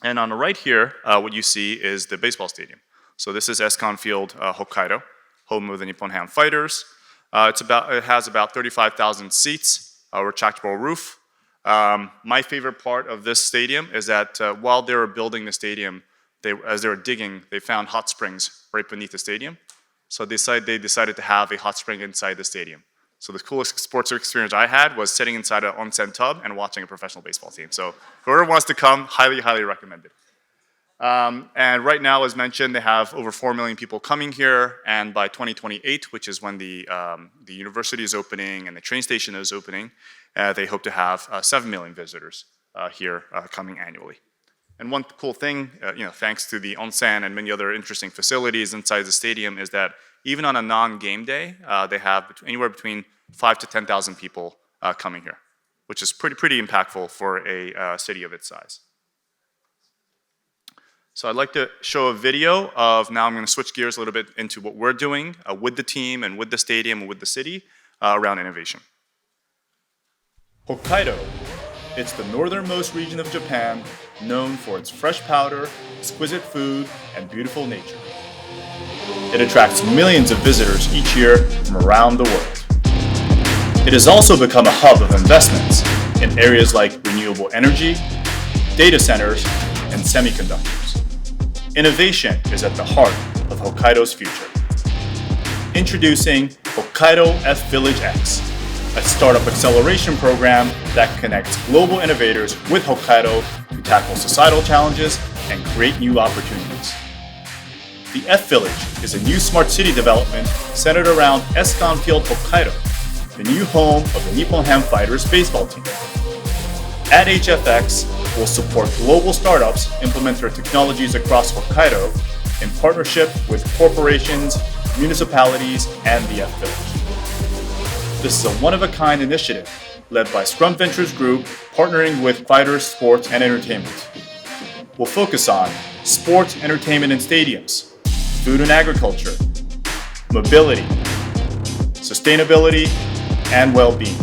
And on the right here, what you see is the baseball stadium. So this is Escon Field, Hokkaido, home of the Nippon Ham Fighters. It has about 35,000 seats, a retractable roof. My favorite part of this stadium is that while they were building the stadium, as they were digging, they found hot springs right beneath the stadium. So they decided to have a hot spring inside the stadium. So the coolest sports experience I had was sitting inside an onsen tub and watching a professional baseball team. So whoever wants to come, highly, highly recommended. And right now, as mentioned, they have over 4 million people coming here. And by 2028, which is when the university is opening and the train station is opening, they hope to have 7 million visitors here coming annually. And one cool thing, thanks to the onsen and many other interesting facilities inside the stadium, is that even on a non-game day, they have anywhere between 5,000 to 10,000 people coming here, which is pretty impactful for a city of its size. So I'd like to show a video of, now I'm going to switch gears a little bit into what we're doing with the team and with the stadium and with the city around innovation. Hokkaido. It's the northernmost region of Japan, known for its fresh powder, exquisite food, and beautiful nature. It attracts millions of visitors each year from around the world. It has also become a hub of investments in areas like renewable energy, data centers, and semiconductors. Innovation is at the heart of Hokkaido's future. Introducing Hokkaido F Village X, a startup acceleration program that connects global innovators with Hokkaido to tackle societal challenges and create new opportunities. The F Village is a new smart city development centered around Escon Field Hokkaido, the new home of the Nippon Ham Fighters baseball team. At HFX, we'll support global startups implement their technologies across Hokkaido in partnership with corporations, municipalities, and the F Village. This is a one-of-a-kind initiative led by Scrum Ventures Group, partnering with Fighters Sports and Entertainment. We'll focus on sports, entertainment, and stadiums, food and agriculture, mobility, sustainability, and well-being.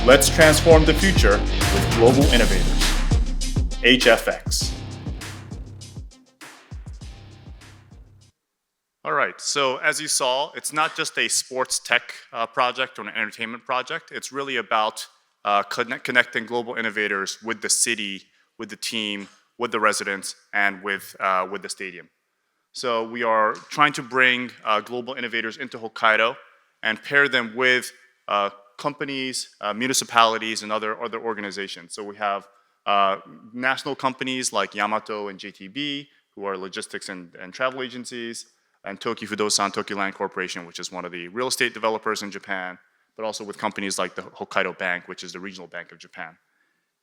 Let's transform the future with global innovators. HFX. All right, so as you saw, it's not just a sports tech project or an entertainment project. It's really about connecting global innovators with the city, with the team, with the residents, and with the stadium. So we are trying to bring global innovators into Hokkaido and pair them with companies, municipalities, and other organizations. So we have national companies like Yamato and JTB, who are logistics and travel agencies, and Tokyu Fudosan Tokyu Land Corporation, which is one of the real estate developers in Japan, but also with companies like the Hokkaido Bank, which is the regional bank of Japan.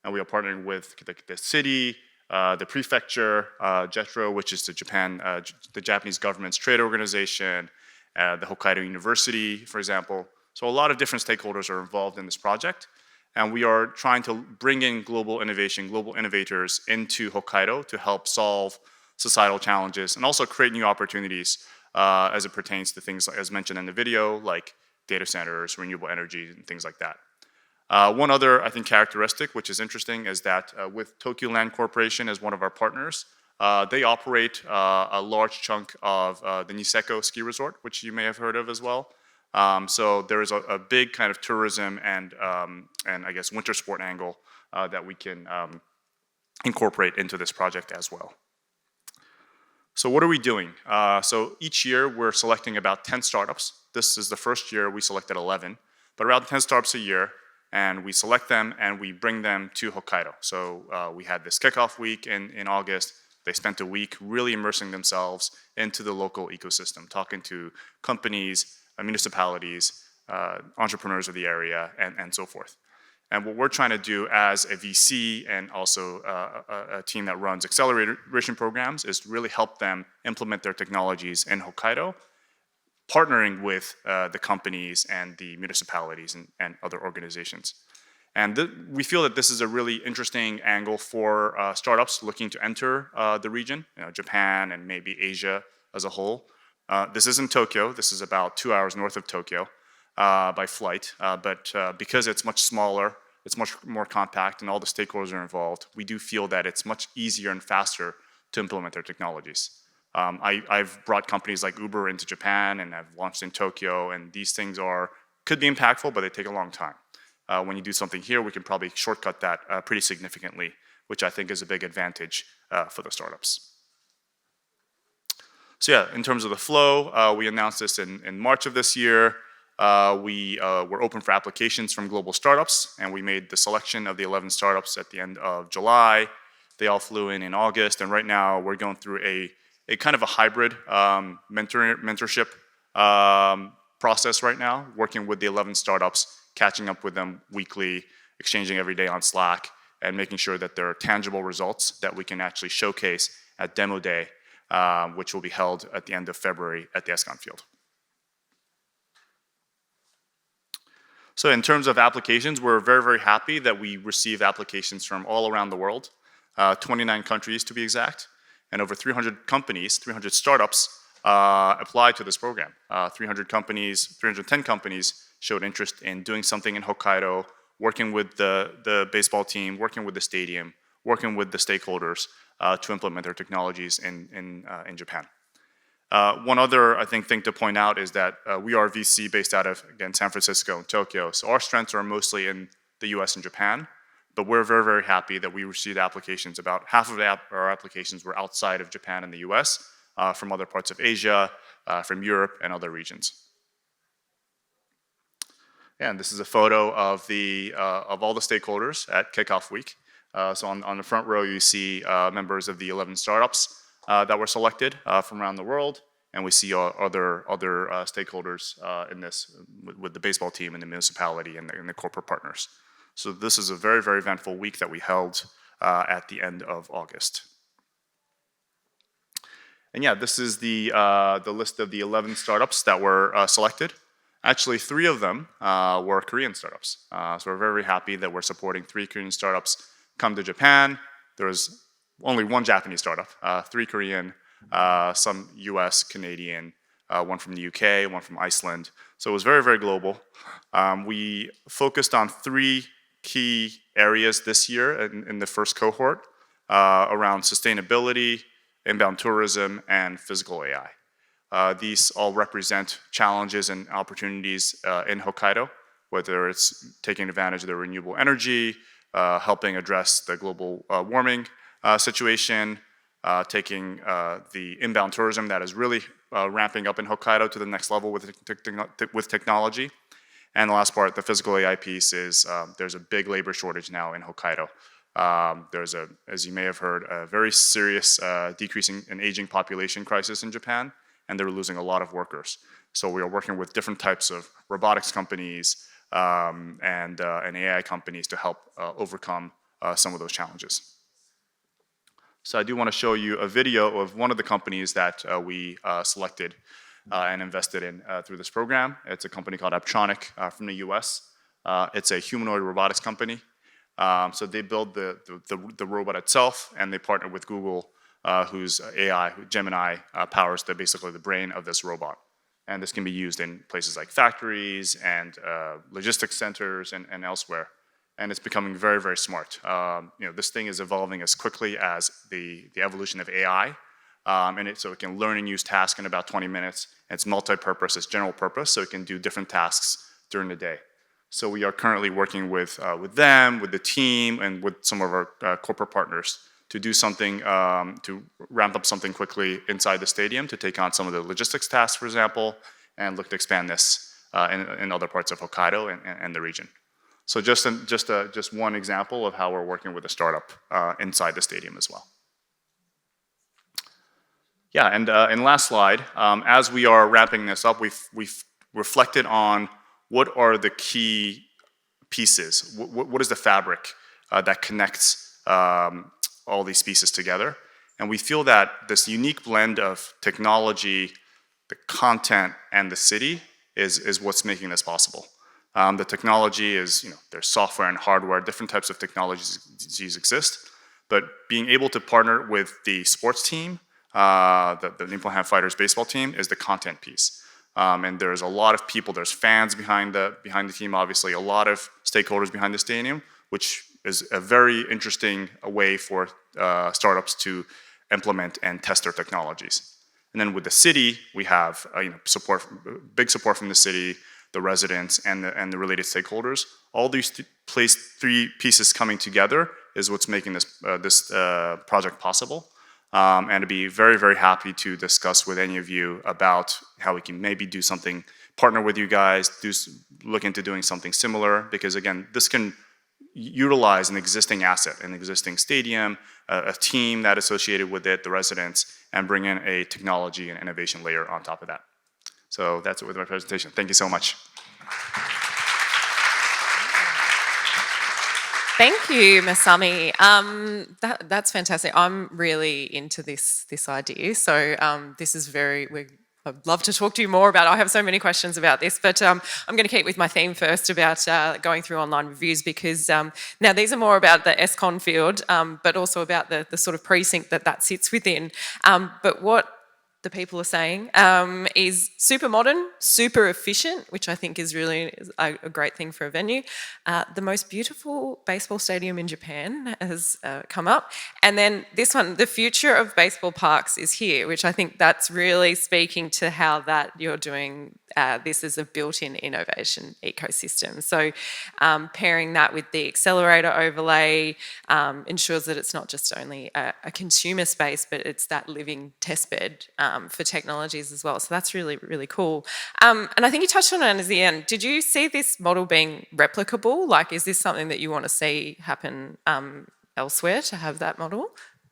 And we are partnering with the city, the prefecture, JETRO, which is the Japanese government's trade organization, the Hokkaido University, for example. So a lot of different stakeholders are involved in this project, and we are trying to bring in global innovation, global innovators into Hokkaido to help solve societal challenges and also create new opportunities as it pertains to things, as mentioned in the video, like data centers, renewable energy, and things like that. One other, I think, characteristic, which is interesting, is that with Tokyu Land Corporation as one of our partners, they operate a large chunk of the Niseko ski resort, which you may have heard of as well. So there is a big kind of tourism and I guess winter sport angle that we can incorporate into this project as well. So what are we doing? So each year we're selecting about 10 startups. This is the first year we selected 11, but around 10 startups a year, and we select them and we bring them to Hokkaido. So we had this kickoff week in August. They spent a week really immersing themselves into the local ecosystem, talking to companies, municipalities, entrepreneurs of the area, and so forth. And what we're trying to do as a VC and also a team that runs acceleration programs is really help them implement their technologies in Hokkaido, partnering with the companies and the municipalities and other organizations. And we feel that this is a really interesting angle for startups looking to enter the region, Japan and maybe Asia as a whole. This is in Tokyo. This is about 2 hours north of Tokyo by flight. But because it's much smaller, it's much more compact, and all the stakeholders are involved, we do feel that it's much easier and faster to implement their technologies. I've brought companies like Uber into Japan, and I've launched in Tokyo, and these things could be impactful, but they take a long time. When you do something here, we can probably shortcut that pretty significantly, which I think is a big advantage for the startups. So yeah, in terms of the flow, we announced this in March of this year. We were open for applications from global startups, and we made the selection of the 11 startups at the end of July. They all flew in August, and right now we're going through a kind of a hybrid mentorship process right now, working with the 11 startups, catching up with them weekly, exchanging every day on Slack, and making sure that there are tangible results that we can actually showcase at Demo Day, which will be held at the end of February at the ESCON field. So in terms of applications, we're very, very happy that we receive applications from all around the world, 29 countries to be exact, and over 300 companies, 300 startups applied to this program. 310 companies showed interest in doing something in Hokkaido, working with the baseball team, working with the stadium, working with the stakeholders to implement their technologies in Japan. One other, I think, thing to point out is that we are VC based out of, again, San Francisco and Tokyo. So our strengths are mostly in the US and Japan, but we're very, very happy that we received applications. About half of our applications were outside of Japan and the US, from other parts of Asia, from Europe and other regions. And this is a photo of all the stakeholders at Kickoff Week. So on the front row, you see members of the 11 startups that were selected from around the world, and we see other stakeholders in this with the baseball team and the municipality and the corporate partners. So this is a very, very eventful week that we held at the end of August. And yeah, this is the list of the 11 startups that were selected. Actually, 3 of them were Korean startups. So we're very, very happy that we're supporting 3 Korean startups come to Japan. There was only 1 Japanese startup, 3 Korean, some US, Canadian, 1 from the UK, 1 from Iceland. So it was very, very global. We focused on 3 key areas this year in the first cohort around sustainability, inbound tourism, and physical AI. These all represent challenges and opportunities in Hokkaido, whether it's taking advantage of the renewable energy, helping address the global warming situation, taking the inbound tourism that is really ramping up in Hokkaido to the next level with technology. And the last part, the physical AI piece, is there's a big labor shortage now in Hokkaido. There's as you may have heard, a very serious decreasing and aging population crisis in Japan, and they're losing a lot of workers. So we are working with different types of robotics companies and AI companies to help overcome some of those challenges. So I do want to show you a video of one of the companies that we selected and invested in through this program. It's a company called Apptronic from the US. It's a humanoid robotics company. So they build the robot itself, and they partner with Google, whose AI, Gemini, powers basically the brain of this robot. And this can be used in places like factories and logistics centers and elsewhere. And it's becoming very, very smart. This thing is evolving as quickly as the evolution of AI. So it can learn and use tasks in about 20 minutes. It's multi-purpose, it's general purpose, so it can do different tasks during the day. So we are currently working with them, with the team, and with some of our corporate partners to do something, to ramp up something quickly inside the stadium, to take on some of the logistics tasks, for example, and look to expand this in other parts of Hokkaido and the region. So just one example of how we're working with a startup inside the stadium as well. Yeah, and last slide, as we are wrapping this up, we've reflected on what are the key pieces, what is the fabric that connects all these pieces together. And we feel that this unique blend of technology, the content, and the city is what's making this possible. The technology is, there's software and hardware, different types of technologies exist, but being able to partner with the sports team, the Nippon Ham Fighters baseball team, is the content piece. And there's a lot of people, there's fans behind the team, obviously, a lot of stakeholders behind the stadium, which is a very interesting way for startups to implement and test their technologies. And then with the city, we have big support from the city, the residents, and the related stakeholders. All these 3 pieces coming together is what's making this project possible. And I'd be very, very happy to discuss with any of you about how we can maybe do something, partner with you guys, look into doing something similar, because again, this can utilize an existing asset, an existing stadium, a team that associated with it, the residents, and bring in a technology and innovation layer on top of that. So that's it with my presentation. Thank you so much. Thank you, Masami. That's fantastic. I'm really into this idea. So this is I'd love to talk to you more about it. I have so many questions about this, but I'm going to keep with my theme first about going through online reviews, because now these are more about the ESCON field, but also about the sort of precinct that sits within. But what the people are saying is super modern, super efficient, which I think is really a great thing for a venue. The most beautiful baseball stadium in Japan has come up. And then this one, the future of baseball parks is here, which I think that's really speaking to how that you're doing this as a built-in innovation ecosystem. So pairing that with the accelerator overlay ensures that it's not just only a consumer space, but it's that living testbed for technologies as well. So that's really, really cool. And I think you touched on it at the end. Did you see this model being replicable? Like, is this something that you want to see happen elsewhere to have that model?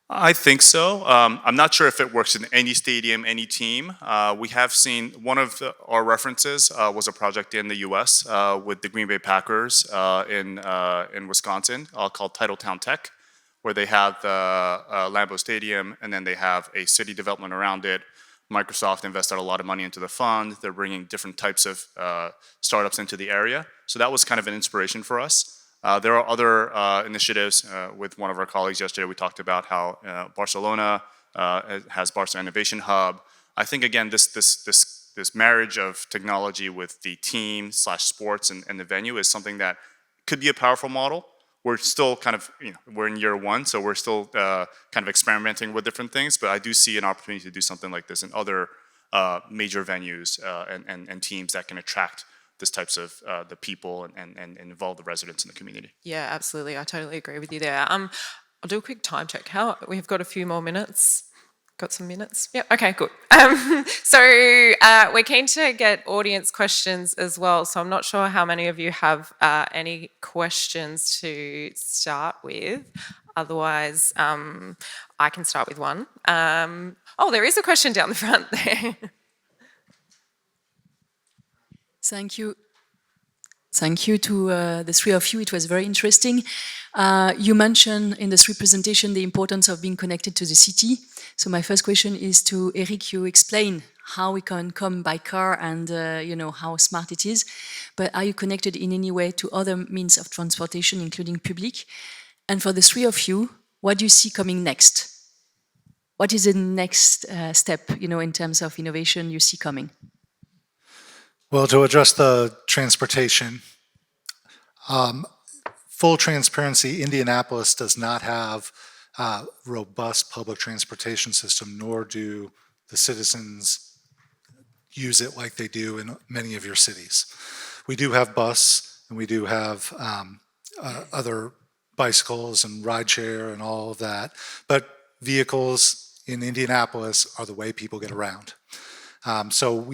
I think so. I'm not sure if it works in any stadium, any team. We have seen one of our references was a project in the U.S. With the Green Bay Packers in Wisconsin called Titletown Tech, where they have the Lambeau Stadium, and then they have a city development around it. Microsoft invested a lot of money into the fund. They're bringing different types of startups into the area. So that was kind of an inspiration for us. There are other initiatives. With one of our colleagues yesterday, we talked about how Barcelona has Barcelona Innovation Hub. I think, again, this marriage of technology with the team / sports and the venue is something that could be a powerful model. We're still kind of, we're in year one, so we're still kind of experimenting with different things, but I do see an opportunity to do something like this in other major venues and teams that can attract these types of the people and involve the residents in the community. Yeah, absolutely. I totally agree with you there. I'll do a quick time check. We've got a few more minutes. Got some minutes? Yeah, okay, good. So we're keen to get audience questions as well. So I'm not sure how many of you have any questions to start with. Otherwise, I can start with one. There is a question down the front there. Thank you. Thank you to the three of you. It was very interesting. You mentioned in the three presentation the importance of being connected to the city. So my first question is to Eric. You explain how we can come by car and how smart it is. But are you connected in any way to other means of transportation, including public? And for the three of you, what do you see coming next? What is the next step, in terms of innovation you see coming? Well, to address the transportation, full transparency, Indianapolis does not have a robust public transportation system, nor do the citizens use it like they do in many of your cities. We do have bus, and we do have other bicycles and rideshare and all of that, but vehicles in Indianapolis are the way people get around. So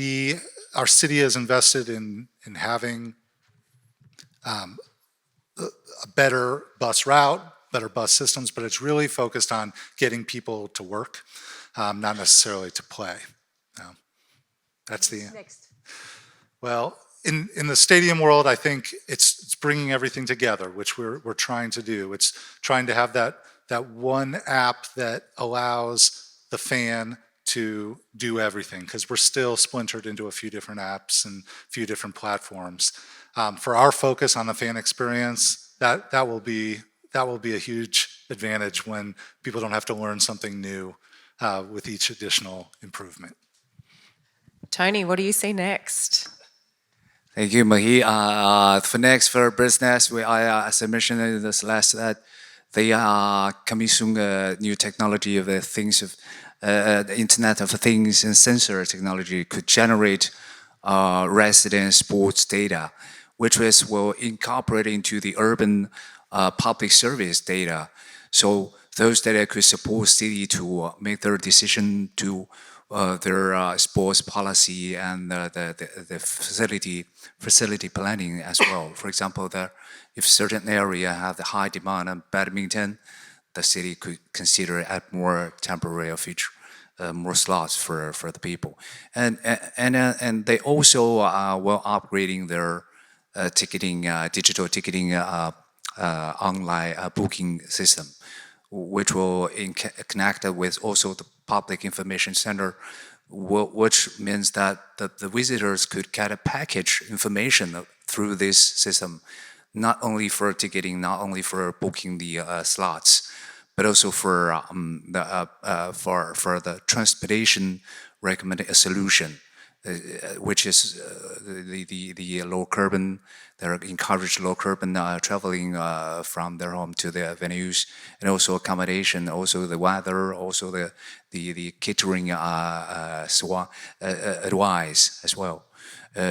our city has invested in having a better bus route, better bus systems, but it's really focused on getting people to work, not necessarily to play. That's the next. Well, in the stadium world, I think it's bringing everything together, which we're trying to do. It's trying to have that one app that allows the fan to do everything, because we're still splintered into a few different apps and a few different platforms. For our focus on the fan experience, that will be a huge advantage when people don't have to learn something new with each additional improvement. Tony, what do you see next? Thank you, Mahi. For next, for business, as I mentioned in this last, they are coming soon. New technology of the things of the Internet of Things and sensor technology could generate resident sports data, which will incorporate into the urban public service data. So those that could support city to make their decision to their sports policy and the facility planning as well. For example, if certain area have the high demand on badminton, the city could consider add more temporary or future more slots for the people, and they also were upgrading their digital ticketing online booking system, which will connect with also the public information center, which means that the visitors could get a package information through this system, not only for ticketing, not only for booking the slots, but also for the transportation recommended solution, which is the low carbon. They encourage low carbon traveling from their home to their venues, and also accommodation, also the weather, also the catering advice as well.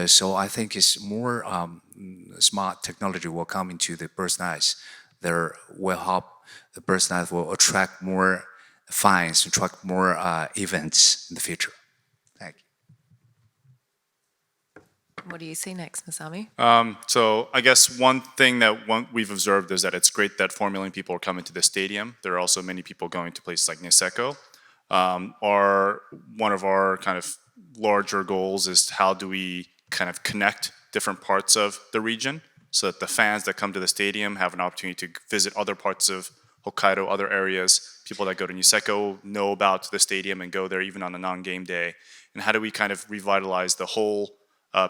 So I think it's more smart technology will come into the bird's nest. There will help the bird's nest will attract more fines, attract more events in the future. Thank you. What do you see next, Masami? So I guess one thing that we've observed is that it's great that 4 million people are coming to the stadium. There are also many people going to places like Niseko. One of our kind of larger goals is how do we kind of connect different parts of the region so that the fans that come to the stadium have an opportunity to visit other parts of Hokkaido, other areas. People that go to Niseko know about the stadium and go there even on a non-game day. And how do we kind of revitalize the whole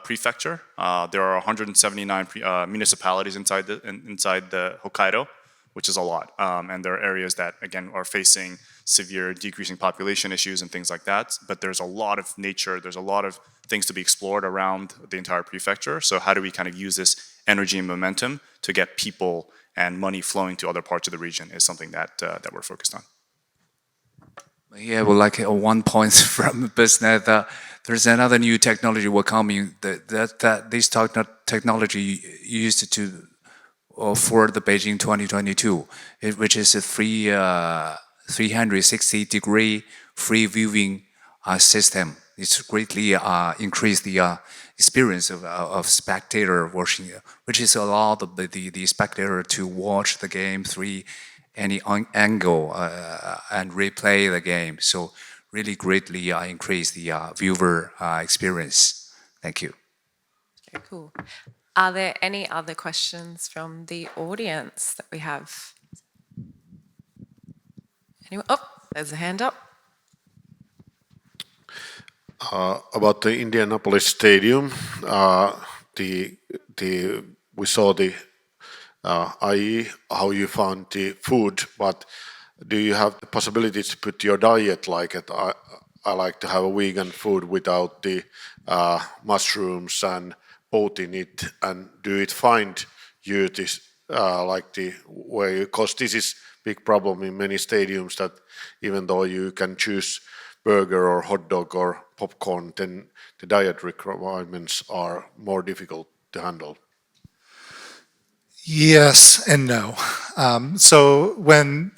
prefecture? There are 179 municipalities inside the Hokkaido, which is a lot. And there are areas that, again, are facing severe decreasing population issues and things like that. But there's a lot of nature, there's a lot of things to be explored around the entire prefecture. So how do we kind of use this energy and momentum to get people and money flowing to other parts of the region is something that we're focused on. Yeah, well, like 1 point from business, there's another new technology will coming that this technology used to for the Beijing 2022, which is a 360-degree free viewing system. It's greatly increased the experience of spectator watching, which is allow the spectator to watch the game through any angle and replay the game. So really greatly increase the viewer experience. Thank you. Very cool. Are there any other questions from the audience that we have? Anyone? Oh, there's a hand up. About the Indianapolis Stadium, we saw the i.e. how you found the food, but do you have the possibility to put your diet like it? I like to have a vegan food without the mushrooms and both in it, and do it find you this like the way, because this is big problem in many stadiums that even though you can choose burger or hot dog or popcorn, then the diet requirements are more difficult to handle. Yes and no. So when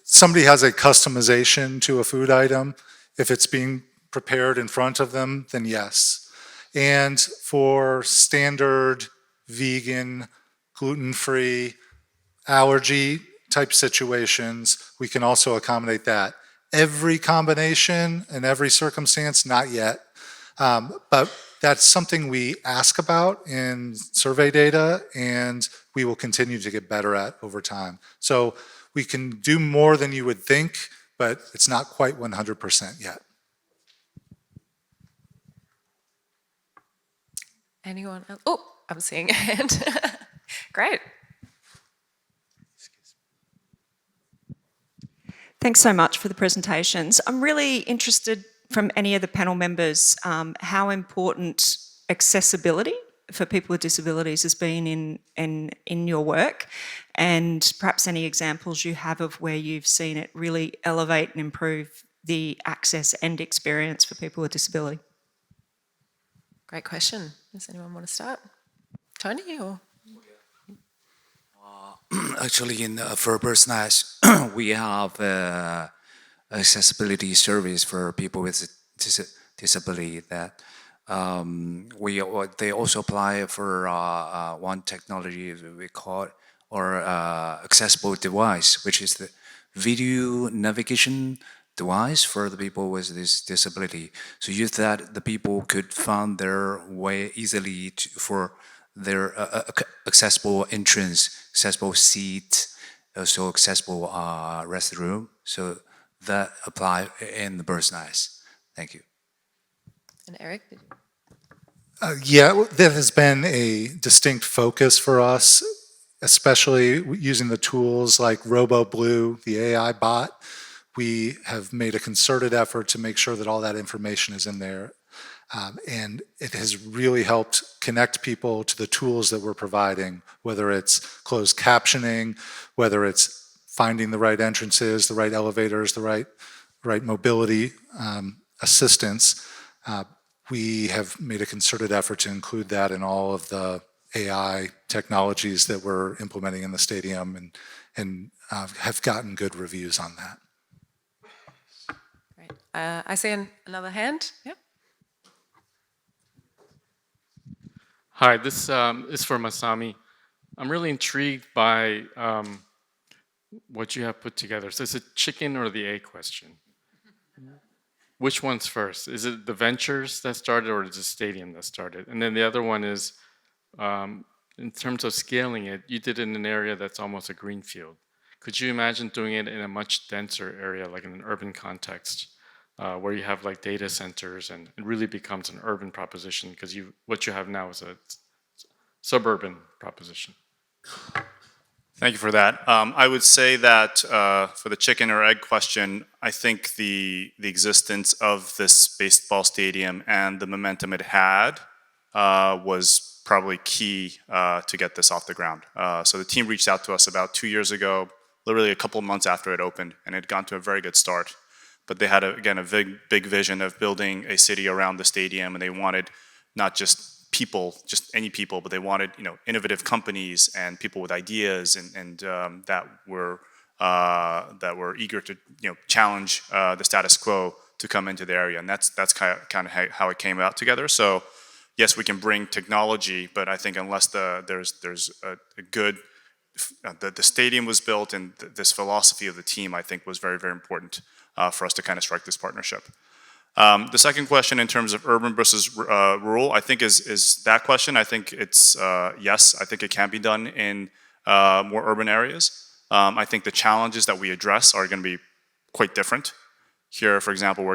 somebody has a customization to a food item, if it's being prepared in front of them, then yes. And for standard vegan, gluten-free, allergy type situations, we can also accommodate that. Every combination and every circumstance, not yet. But that's something we ask about in survey data, and we will continue to get better at over time. So we can do more than you would think, but it's not quite 100% yet. Anyone else? Oh, I'm seeing a hand. Great. Thanks so much for the presentations. I'm really interested from any of the panel members how important accessibility for people with disabilities has been in your work, and perhaps any examples you have of where you've seen it really elevate and improve the access and experience for people with disability. Great question. Does anyone want to start? Tony or? Actually, for Personage, we have accessibility service for people with disability that they also apply for one technology we call or accessible device, which is the video navigation device for the people with this disability. So use that, the people could find their way easily for their accessible entrance, accessible seat, also accessible restroom. So that apply in the bird's nest. Thank you. And Eric? Yeah, that has been a distinct focus for us, especially using the tools like RoboBlue, the AI bot. We have made a concerted effort to make sure that all that information is in there. And it has really helped connect people to the tools that we're providing, whether it's closed captioning, whether it's finding the right entrances, the right elevators, the right mobility assistance. We have made a concerted effort to include that in all of the AI technologies that we're implementing in the stadium and have gotten good reviews on that. Great. I see another hand. Yep. Hi, this is for Masami. I'm really intrigued by what you have put together. So is it chicken or the egg question? Which one's first? Is it the ventures that started or is it the stadium that started? And then the other one is, in terms of scaling it, you did it in an area that's almost a greenfield. Could you imagine doing it in a much denser area, like in an urban context, where you have like data centers and it really becomes an urban proposition because what you have now is a suburban proposition? Thank you for that. I would say that for the chicken or egg question, I think the existence of this baseball stadium and the momentum it had was probably key to get this off the ground. So the team reached out to us about 2 years ago, literally a couple of months after it opened, and it had gone to a very good start. But they had, again, a big vision of building a city around the stadium, and they wanted not just people, just any people, but they wanted innovative companies and people with ideas and that were eager to challenge the status quo to come into the area, and that's kind of how it came out together. So yes, we can bring technology, but I think unless there's a good the stadium was built and this philosophy of the team, I think, was very, very important for us to kind of strike this partnership. The second question in terms of urban versus rural, I think is that question. I think it's yes, I think it can be done in more urban areas. I think the challenges that we address are going to be quite different. Here, for example,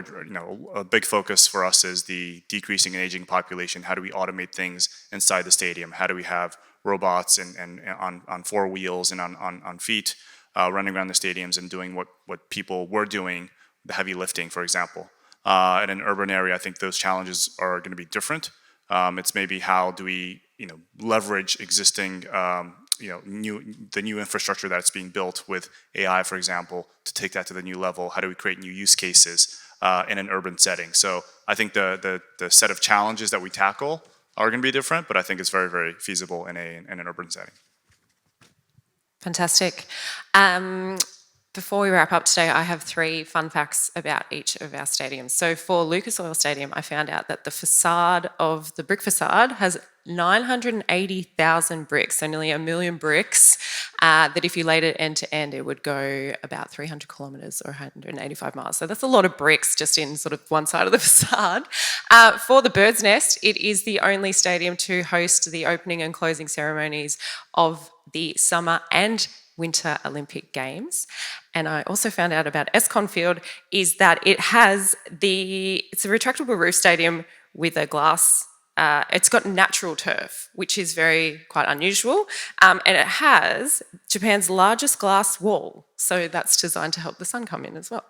a big focus for us is the decreasing and aging population. How do we automate things inside the stadium? How do we have robots and on four wheels and on feet running around the stadiums and doing what people were doing, the heavy lifting, for example. In an urban area, I think those challenges are going to be different. It's maybe how do we, leverage existing, the new infrastructure that's being built with AI, for example, to take that to the new level. How do we create new use cases in an urban setting? So I think the set of challenges that we tackle are going to be different, but I think it's very, very feasible in an urban setting. Fantastic. Before we wrap up today, I have 3 fun facts about each of our stadiums. So for Lucas Oil Stadium, I found out that the brick facade has 980,000 bricks, so nearly 1 million bricks, that if you laid it end to end, it would go about 300 kilometres or 185 miles. So that's a lot of bricks just in sort of one side of the facade. For the Bird's Nest, it is the only stadium to host the opening and closing ceremonies of the summer and Winter Olympic Games. And I also found out about Escon Field is that it's a retractable roof stadium with a glass, it's got natural turf, which is quite unusual. And it has Japan's largest glass wall. So that's designed to help the sun come in as well.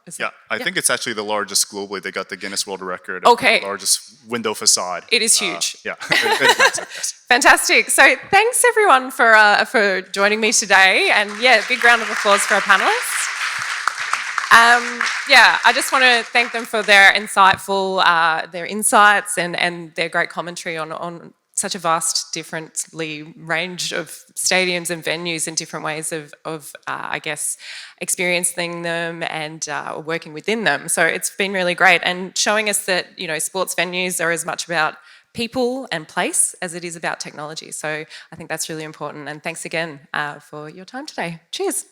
I think it's actually the largest globally. They got the Guinness World Record. Okay. The largest window facade. It is huge. It is massive, yes. Fantastic. So thanks everyone for joining me today. And big round of applause for our panelists. I just want to thank them for their insights and their great commentary on such a vast, differently range of stadiums and venues and different ways of I guess, experiencing them and working within them. So it's been really great and showing us that, sports venues are as much about people and place as it is about technology. So I think that's really important. And thanks again for your time today. Cheers.